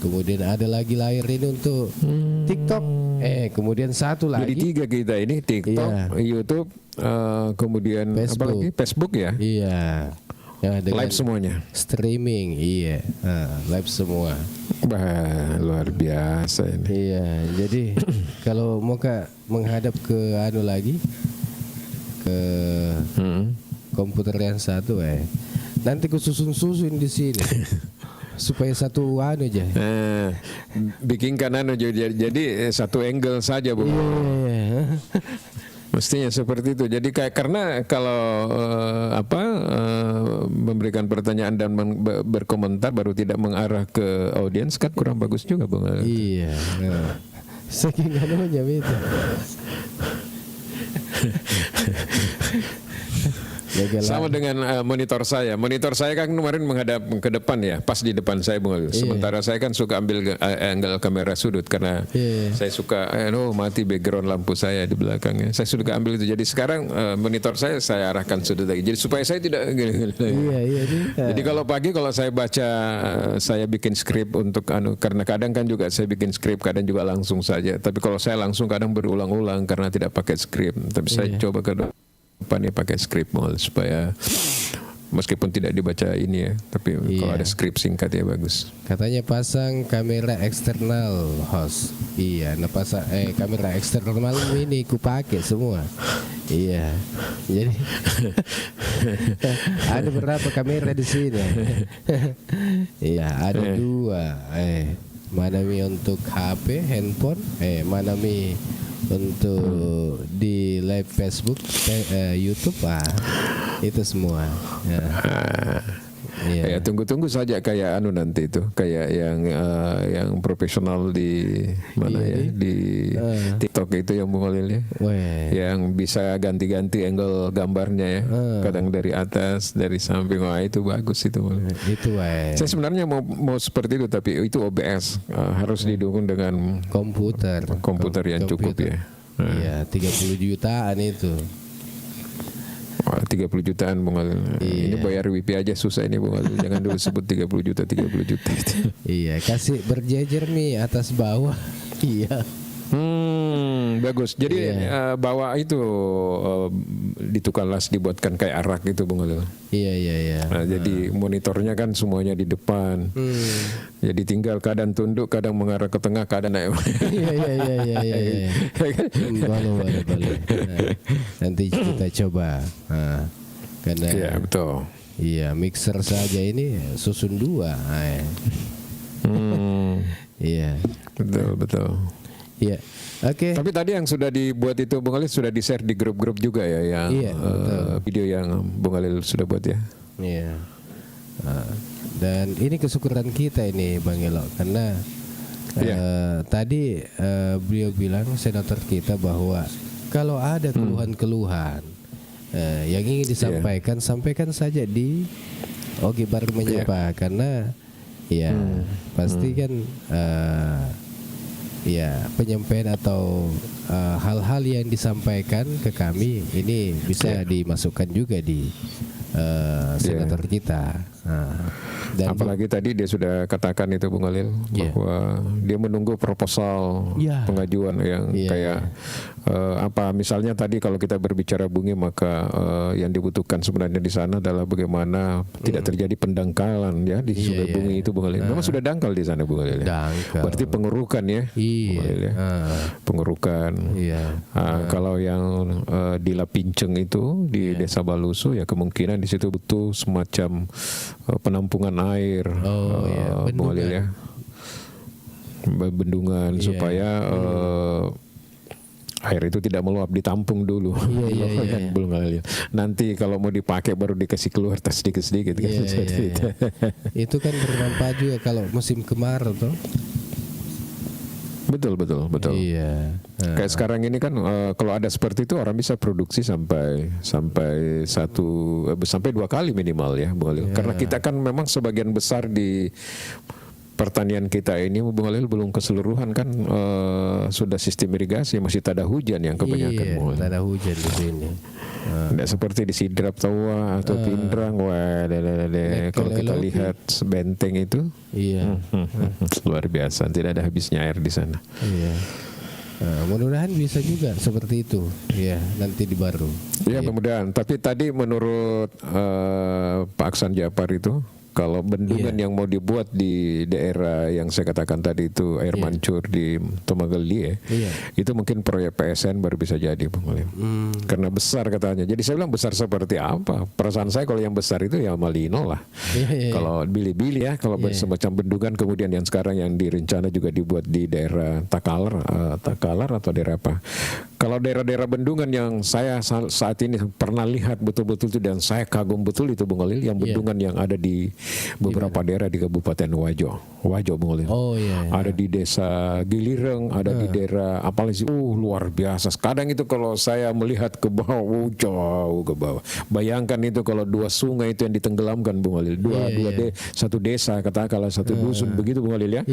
Kemudian ada lagi layar ini untuk TikTok. Kemudian satu lagi. Jadi 3 kita ini TikTok, YouTube, kemudian Facebook. apa lagi? Facebook ya. Iya. Ya, live semuanya. Streaming, iya. Live semua. Luar biasa ini. Iya, jadi kalau mau menghadap ke lagi ke komputer yang satu nanti ku susun di sini supaya satu aja. Bikinkan jadi satu angle saja Bu. Iya. Mestinya seperti itu. Jadi karena kalau memberikan pertanyaan dan berkomentar baru tidak mengarah ke audiens kan kurang bagus juga Bung. Iya. Saking anunya itu. Sama dengan monitor saya. Monitor saya kan kemarin menghadap ke depan ya, pas di depan saya Bung Ali. Sementara saya kan suka ambil angle kamera sudut karena saya suka mati background lampu saya di belakangnya. Saya suka ambil itu. Jadi sekarang monitor saya arahkan sudut lagi. Jadi supaya saya tidak Jadi kalau pagi kalau saya baca saya bikin skrip untuk karena kadang kan juga saya bikin skrip, kadang juga langsung saja. Tapi kalau saya langsung kadang berulang-ulang karena tidak pakai skrip. Tapi saya coba ke depan pakai skrip supaya meskipun tidak dibaca ini ya, tapi kalau ada skrip singkat ya bagus. Katanya pasang kamera eksternal host. Iya, pasang kamera eksternal ini ku pakai semua. Iya. Jadi ada berapa kamera di sini? Iya, ada 2. Manami untuk HP, handphone, manami untuk di live Facebook, YouTube, itu semua. Ya, tunggu saja kayak nanti itu, kayak yang profesional di mana di TikTok itu yang Bung Alil ya, yang bisa ganti-ganti angle gambarnya ya, kadang dari atas, dari samping, itu bagus itu. Itu saya sebenarnya mau seperti itu, tapi itu OBS harus didukung dengan komputer yang cukup ya. Iya, 30 jutaan itu. 30 jutaan Bung Alil. Ini bayar WIP aja susah ini Bung Alil. Jangan dulu sebut 30 juta. Iya, kasih berjejer nih atas bawah. Iya. Bagus. Jadi bawa itu di tukang las dibuatkan kayak arak gitu Bung Alil. Iya. Nah, jadi monitornya kan semuanya di depan. Jadi tinggal kadang tunduk, kadang mengarah ke tengah, kadang naik. Iya. Boleh. Nanti kita coba. Karena iya, betul. Iya, mixer saja ini susun 2. Iya. Betul. Iya. Oke. Tapi tadi yang sudah dibuat itu Bung Alil sudah di-share di grup-grup juga ya yang video yang Bung Alil sudah buat ya. Iya. Dan ini kesyukuran kita ini Bang Elo, karena tadi beliau bilang, senator kita, bahwa kalau ada keluhan-keluhan yang ingin disampaikan, sampaikan saja di Ogi Baru Menyapa, karena pasti kan penyampaian atau hal-hal yang disampaikan ke kami ini bisa dimasukkan juga di senator kita. Dan apalagi tadi dia sudah katakan itu Bung Khalil, bahwa dia menunggu proposal pengajuan yang kayak apa misalnya tadi kalau kita berbicara bunyi, maka yang dibutuhkan sebenarnya di sana adalah bagaimana tidak terjadi pendangkalan ya di Sungai Bungi itu Bung Khalil. Memang sudah dangkal di sana Bung Khalil. Berarti pengerukan ya. Pengerukan. Kalau yang di Lapinceng itu di Desa Balusu ya kemungkinan di situ butuh semacam penampungan air, Bung Khalil ya, bendungan supaya air itu tidak meluap, ditampung dulu. Belum Khalil. Nanti kalau mau dipakai baru dikasih keluar sedikit-sedikit kan. Itu kan bermanfaat juga kalau musim kemarau tuh. Betul. Kayak sekarang ini kan kalau ada seperti itu orang bisa produksi sampai 2 kali minimal ya, Bung Khalil. Karena kita kan memang sebagian besar di pertanian kita ini Bung Khalil belum keseluruhan kan sudah sistem irigasi, masih tak ada hujan yang kebanyakan. Tak ada hujan di sini. Tidak seperti di Sidrap Tawa atau Pindrang, kalau kita lihat benteng itu, luar biasa, tidak ada habisnya air di sana. Mudah-mudahan bisa juga seperti itu, nanti di Baru. Mudah-mudahan. Tapi tadi menurut Pak Aksan Japar itu, kalau bendungan yang mau dibuat di daerah yang saya katakan tadi itu air mancur di Tomagali itu mungkin proyek PSN baru bisa jadi Bung Khalil. Karena besar katanya. Jadi saya bilang besar seperti apa? Perasaan saya kalau yang besar itu ya Malino lah. Kalau Bili-Bili ya, kalau semacam bendungan kemudian yang sekarang yang direncana juga dibuat di daerah Takalar atau daerah apa? Kalau daerah-daerah bendungan yang saya saat ini pernah lihat betul-betul itu dan saya kagum betul itu Bung Khalil, yang bendungan yang ada di beberapa daerah di Kabupaten Wajo Bung Khalil. Ada di Desa Gilireng, ada di daerah apalagi luar biasa. Kadang itu kalau saya melihat ke bawah, jauh ke bawah. Bayangkan itu kalau 2 sungai itu yang ditenggelamkan Bung Khalil. Satu desa katakanlah satu dusun begitu Bung Khalil ya.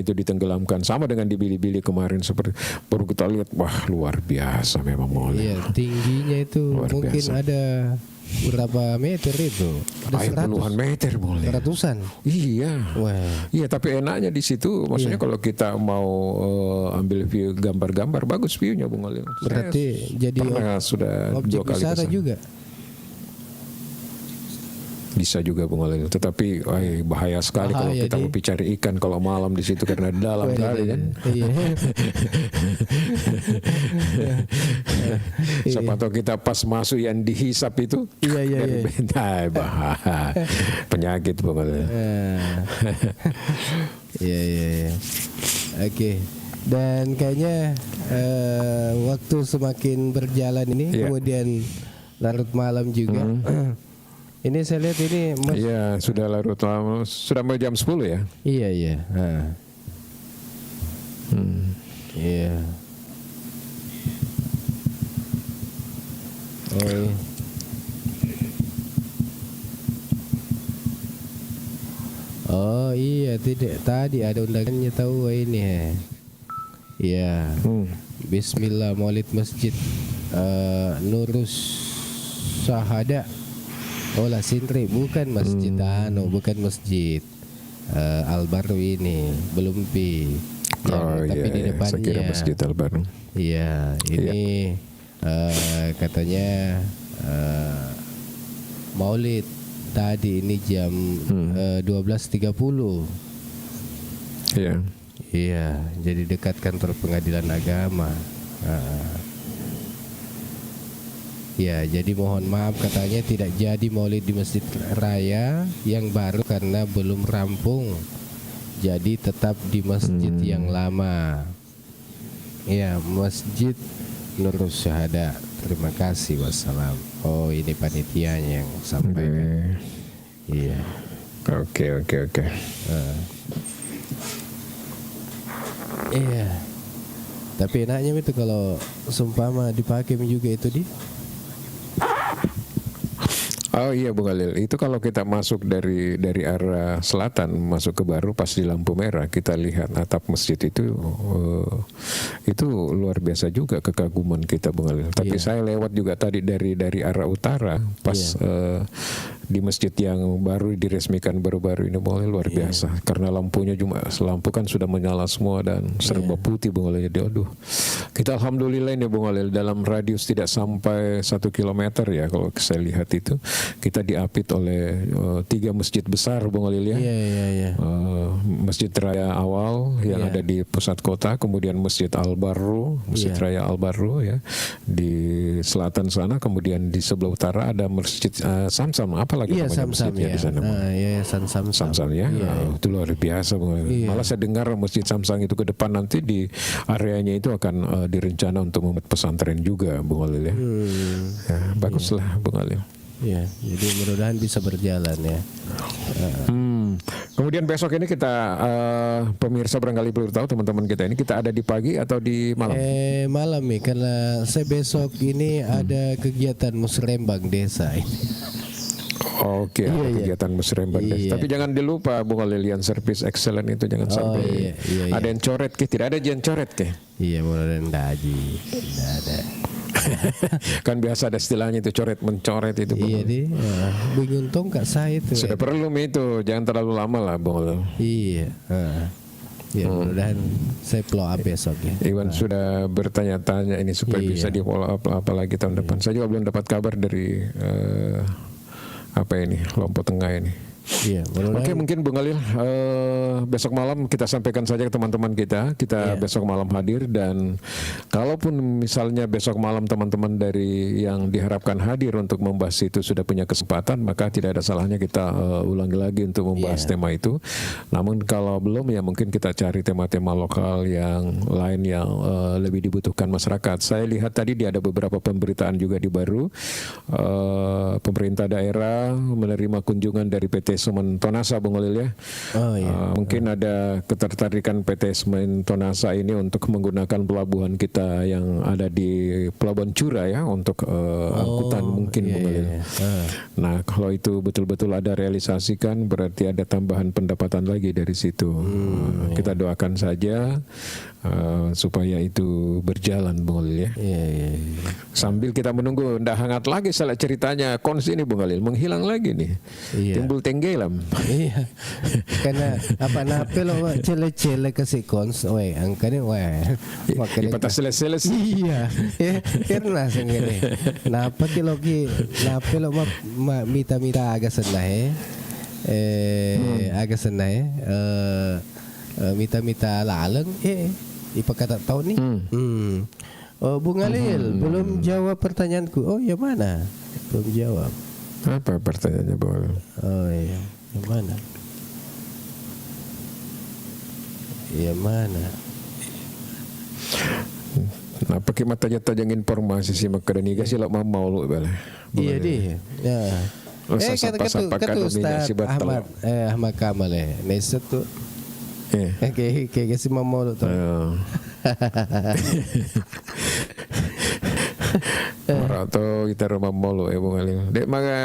Itu ditenggelamkan. Sama dengan di Bili-Bili kemarin seperti baru kita lihat, wah luar biasa memang Bung Khalil. Tingginya itu luar mungkin biasa. Ada berapa meter itu? Ada puluhan meter boleh. Ratusan. Iya, tapi enaknya di situ, maksudnya kalau kita mau ambil view gambar-gambar, bagus viewnya Bung Khalil. Berarti jadi sudah 2 kali wisata juga. Bisa juga Bung Khalil, tetapi bahaya sekali kalau kita mau cari ikan kalau malam di situ karena dalam kali kan. Siapa tahu kita pas masuk yang dihisap itu, bahaya, penyakit Bung Khalil. Oke. Dan kayaknya waktu semakin berjalan ini, kemudian larut malam juga. Ini saya lihat ini sudah larut lama, sudah mau jam 10 ya. Iya. Oh iya, tidak tadi ada undangannya tahu ini. Bismillah Maulid Masjid Nurus Syahada. Olah Sindri, bukan masjid bukan masjid Al-Baru ini, belum tapi di depannya. Saya kira Masjid Al-Baru. Ini katanya Maulid tadi ini jam 12.30. Jadi dekat kantor pengadilan agama. Jadi mohon maaf katanya tidak jadi maulid di Masjid Raya yang baru karena belum rampung. Jadi tetap di masjid yang lama. Masjid Nurus Syahada. Terima kasih, wassalam. Oh, ini panitianya yang sampaikan. Oke. Iya. Tapi enaknya itu kalau seumpama dipakai juga itu di. Oh iya Bung Khalil, itu kalau kita masuk dari arah selatan masuk ke Baru pas di lampu merah kita lihat atap masjid itu luar biasa juga kekaguman kita Bung Khalil. Tapi saya lewat juga tadi dari arah utara pas di masjid yang baru diresmikan baru-baru ini Bung Khalil, luar biasa karena lampunya lampu kan sudah menyala semua dan serba putih Bung Khalil. Jadi aduh, kita alhamdulillah ini Bung Khalil dalam radius tidak sampai 1 kilometer ya kalau saya lihat itu. Kita diapit oleh 3 masjid besar Bung Khalil ya. Masjid Raya awal yang ada di pusat kota, kemudian Masjid Al-Barru, Masjid Raya Al-Barru ya di selatan sana, kemudian di sebelah utara ada Masjid Samsam, apalagi namanya masjidnya di sana. Samsam ya. Itu luar biasa Bung Khalil. Malah saya dengar Masjid Samsam itu ke depan nanti di areanya itu akan direncana untuk membuat pesantren juga Bung Khalil ya. Baguslah Bung Khalil. Ya, jadi mudah-mudahan bisa berjalan ya. Kemudian besok ini kita pemirsa barangkali perlu tahu teman-teman kita ini kita ada di pagi atau di malam? Malam nih karena saya besok ini ada kegiatan musrembang desa ini. Oke, ada kegiatan musrembang desa. Tapi jangan dilupa Bung Khalil yang service excellent itu jangan sampai ada yang coret ke, tidak ada yang coret ke. Iya, mudah-mudahan tidak ada. Kan biasa ada istilahnya itu coret mencoret itu. Iya di, bingung tong kak saya itu. Sudah perlu itu, jangan terlalu lama lah Bung. Iya. Ya mudah-mudahan saya follow up besok ya. Iwan sudah bertanya-tanya ini supaya bisa di follow up apalagi tahun depan. Saya juga belum dapat kabar dari Lombok Tengah ini. Iya, Oke, mungkin Bung Khalil besok malam kita sampaikan saja ke teman-teman kita besok malam hadir, dan kalaupun misalnya besok malam teman-teman dari yang diharapkan hadir untuk membahas itu sudah punya kesempatan, maka tidak ada salahnya kita ulangi lagi untuk membahas tema itu. Namun kalau belum ya mungkin kita cari tema-tema lokal yang lain yang lebih dibutuhkan masyarakat. Saya lihat tadi ada beberapa pemberitaan juga di Baru, pemerintah daerah menerima kunjungan dari PT Semen Tonasa Bung Khalil ya. Mungkin ada ketertarikan PT Semen Tonasa ini untuk menggunakan pelabuhan kita yang ada di Pelabuhan Cura ya untuk angkutan mungkin Bung Khalil. Nah kalau itu betul-betul ada realisasikan berarti ada tambahan pendapatan lagi dari situ. Kita doakan saja supaya itu berjalan Bung Khalil ya. Sambil kita menunggu ndak hangat lagi salah ceritanya kons ini Bung Khalil, menghilang lagi nih. Timbul tenggelam. Iya. Karena apa nape lo cele-cele kasih kons, angkanya Ipata seles-seles. Iya. Karena sengene. Napa nape lo mita-mita agak senah agak senah mita-mita laleng ipakata tahu nih. Bung Khalil belum jawab pertanyaanku. Oh ya mana? Belum jawab. Apa pertanyaannya Bung Khalil? Oh iya, yang mana? Yang mana? Nah, pakai matanya tajang informasi sih makanya nih sih lo mau lu bala. Iya deh. Ya. Kata Ustaz Ahmad Kamal Neset tuh. Kayak si mau lu tuh. Atau kita rumah mulu ya Bung Khalil. Dek maka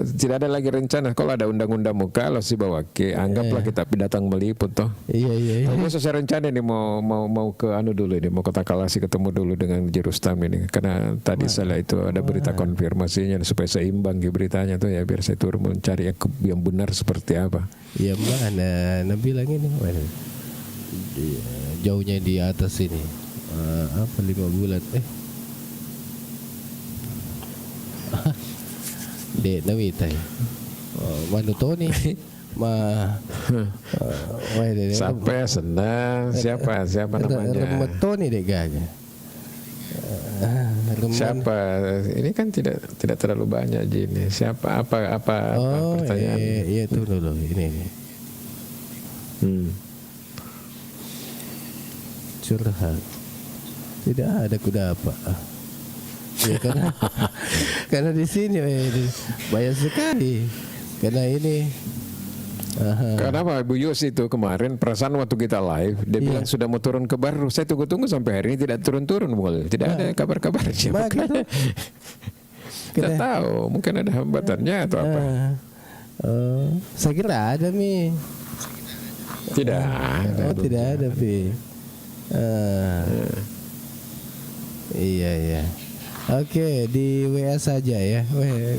tidak ada lagi rencana kalau ada undang-undang muka lo si bawa ke anggaplah kita datang meliput toh. Iya. Aku sesuai rencana nih mau ke dulu ini mau ke Takalasi ketemu dulu dengan Jerustam ini karena tadi saya itu ada berita konfirmasinya supaya seimbang beritanya tuh ya biar saya turun mencari yang benar seperti apa. Iya mana? Nabi bilang ini jauhnya di atas ini 5 bulan Dek nawita Manutoni siapa ya senang siapa namanya Remetoni dek gaga siapa ini kan tidak terlalu banyak gini siapa apa pertanyaan iya tuh dulu ini curhat tidak ada kuda apa ya karena di sini banyak sekali karena ini Kenapa Bu Yus itu kemarin perasaan waktu kita live dia bilang sudah mau turun ke Baru. Saya tunggu-tunggu sampai hari ini tidak turun-turun, tidak ada kabar-kabarnya. Makanya Kita tahu mungkin ada hambatannya atau apa. Saya kira ada Mi. Tidak ada. Tidak ada Pi. Iya. Oke, di WA saja ya.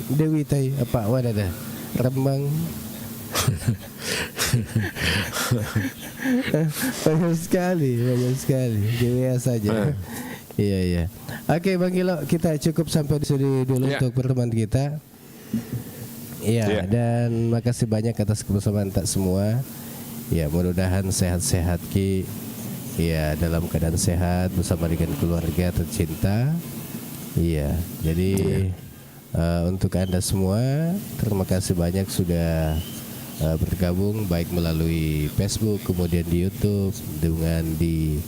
Dewi Tai apa ada Rembang. banyak sekali di WA saja. Iya. Oke Bang Gilo, kita cukup sampai di sini dulu untuk pertemuan kita. Iya, dan makasih banyak atas kebersamaan tak semua. Ya, mudah-mudahan sehat-sehat Ki. Ya, dalam keadaan sehat bersama dengan keluarga tercinta. Iya, jadi untuk Anda semua terima kasih banyak sudah bergabung baik melalui Facebook, kemudian di YouTube, dengan di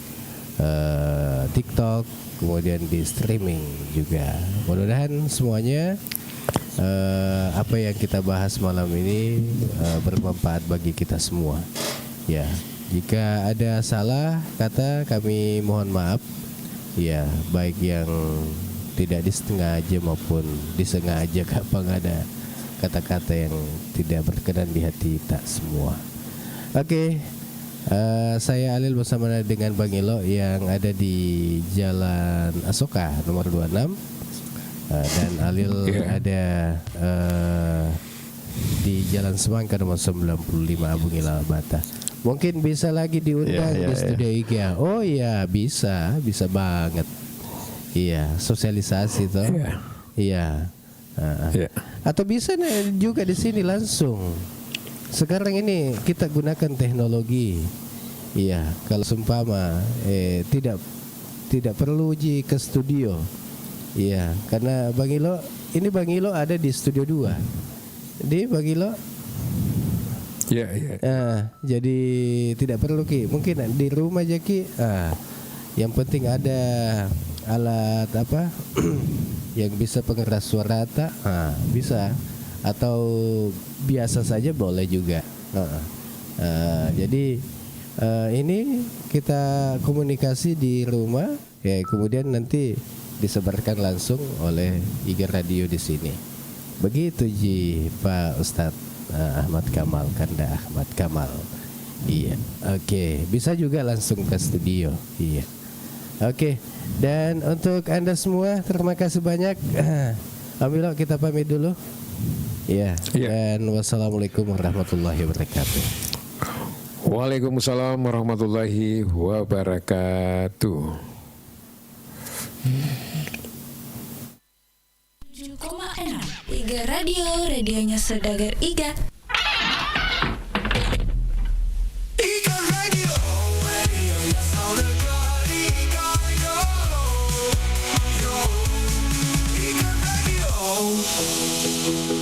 TikTok, kemudian di streaming juga. Mudah-mudahan semuanya apa yang kita bahas malam ini bermanfaat bagi kita semua. Ya, jika ada salah kata kami mohon maaf. Ya, baik yang tidak disengaja maupun disengaja, kapan ada kata-kata yang tidak berkenan di hati tak semua. Oke, saya Alil bersama dengan Bang Ilo yang ada di Jalan Asoka nomor 26, dan Alil ada di Jalan Semangka nomor 95 Abu Ngila Bata. Mungkin bisa lagi diundang di studio IKEA. Oh iya, bisa banget. Iya, sosialisasi toh. Iya. Atau bisa juga di sini langsung. Sekarang ini kita gunakan teknologi. Iya, kalau seumpama tidak perlu uji ke studio. Iya, karena Bang Ilo ada di studio 2. Di Bang Ilo. Iya. Jadi tidak perlu Ki. Mungkin di rumah aja Ki. Yang penting ada alat apa yang bisa pengeras suara tak? Bisa. Atau biasa saja boleh juga. Jadi ini kita komunikasi di rumah, ya kemudian nanti disebarkan langsung oleh IG Radio di sini. Begitu Ji Pak Ustadz Ahmad Kamal, Kanda Ahmad Kamal. Iya, oke. Bisa juga langsung ke studio. Iya. Oke, dan untuk Anda semua terima kasih banyak. Alhamdulillah kita pamit dulu. Ya, dan wassalamualaikum warahmatullahi wabarakatuh. Waalaikumsalam warahmatullahi wabarakatuh. 7,6 Iga Radio, radionya Saudagar Iga.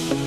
Yo.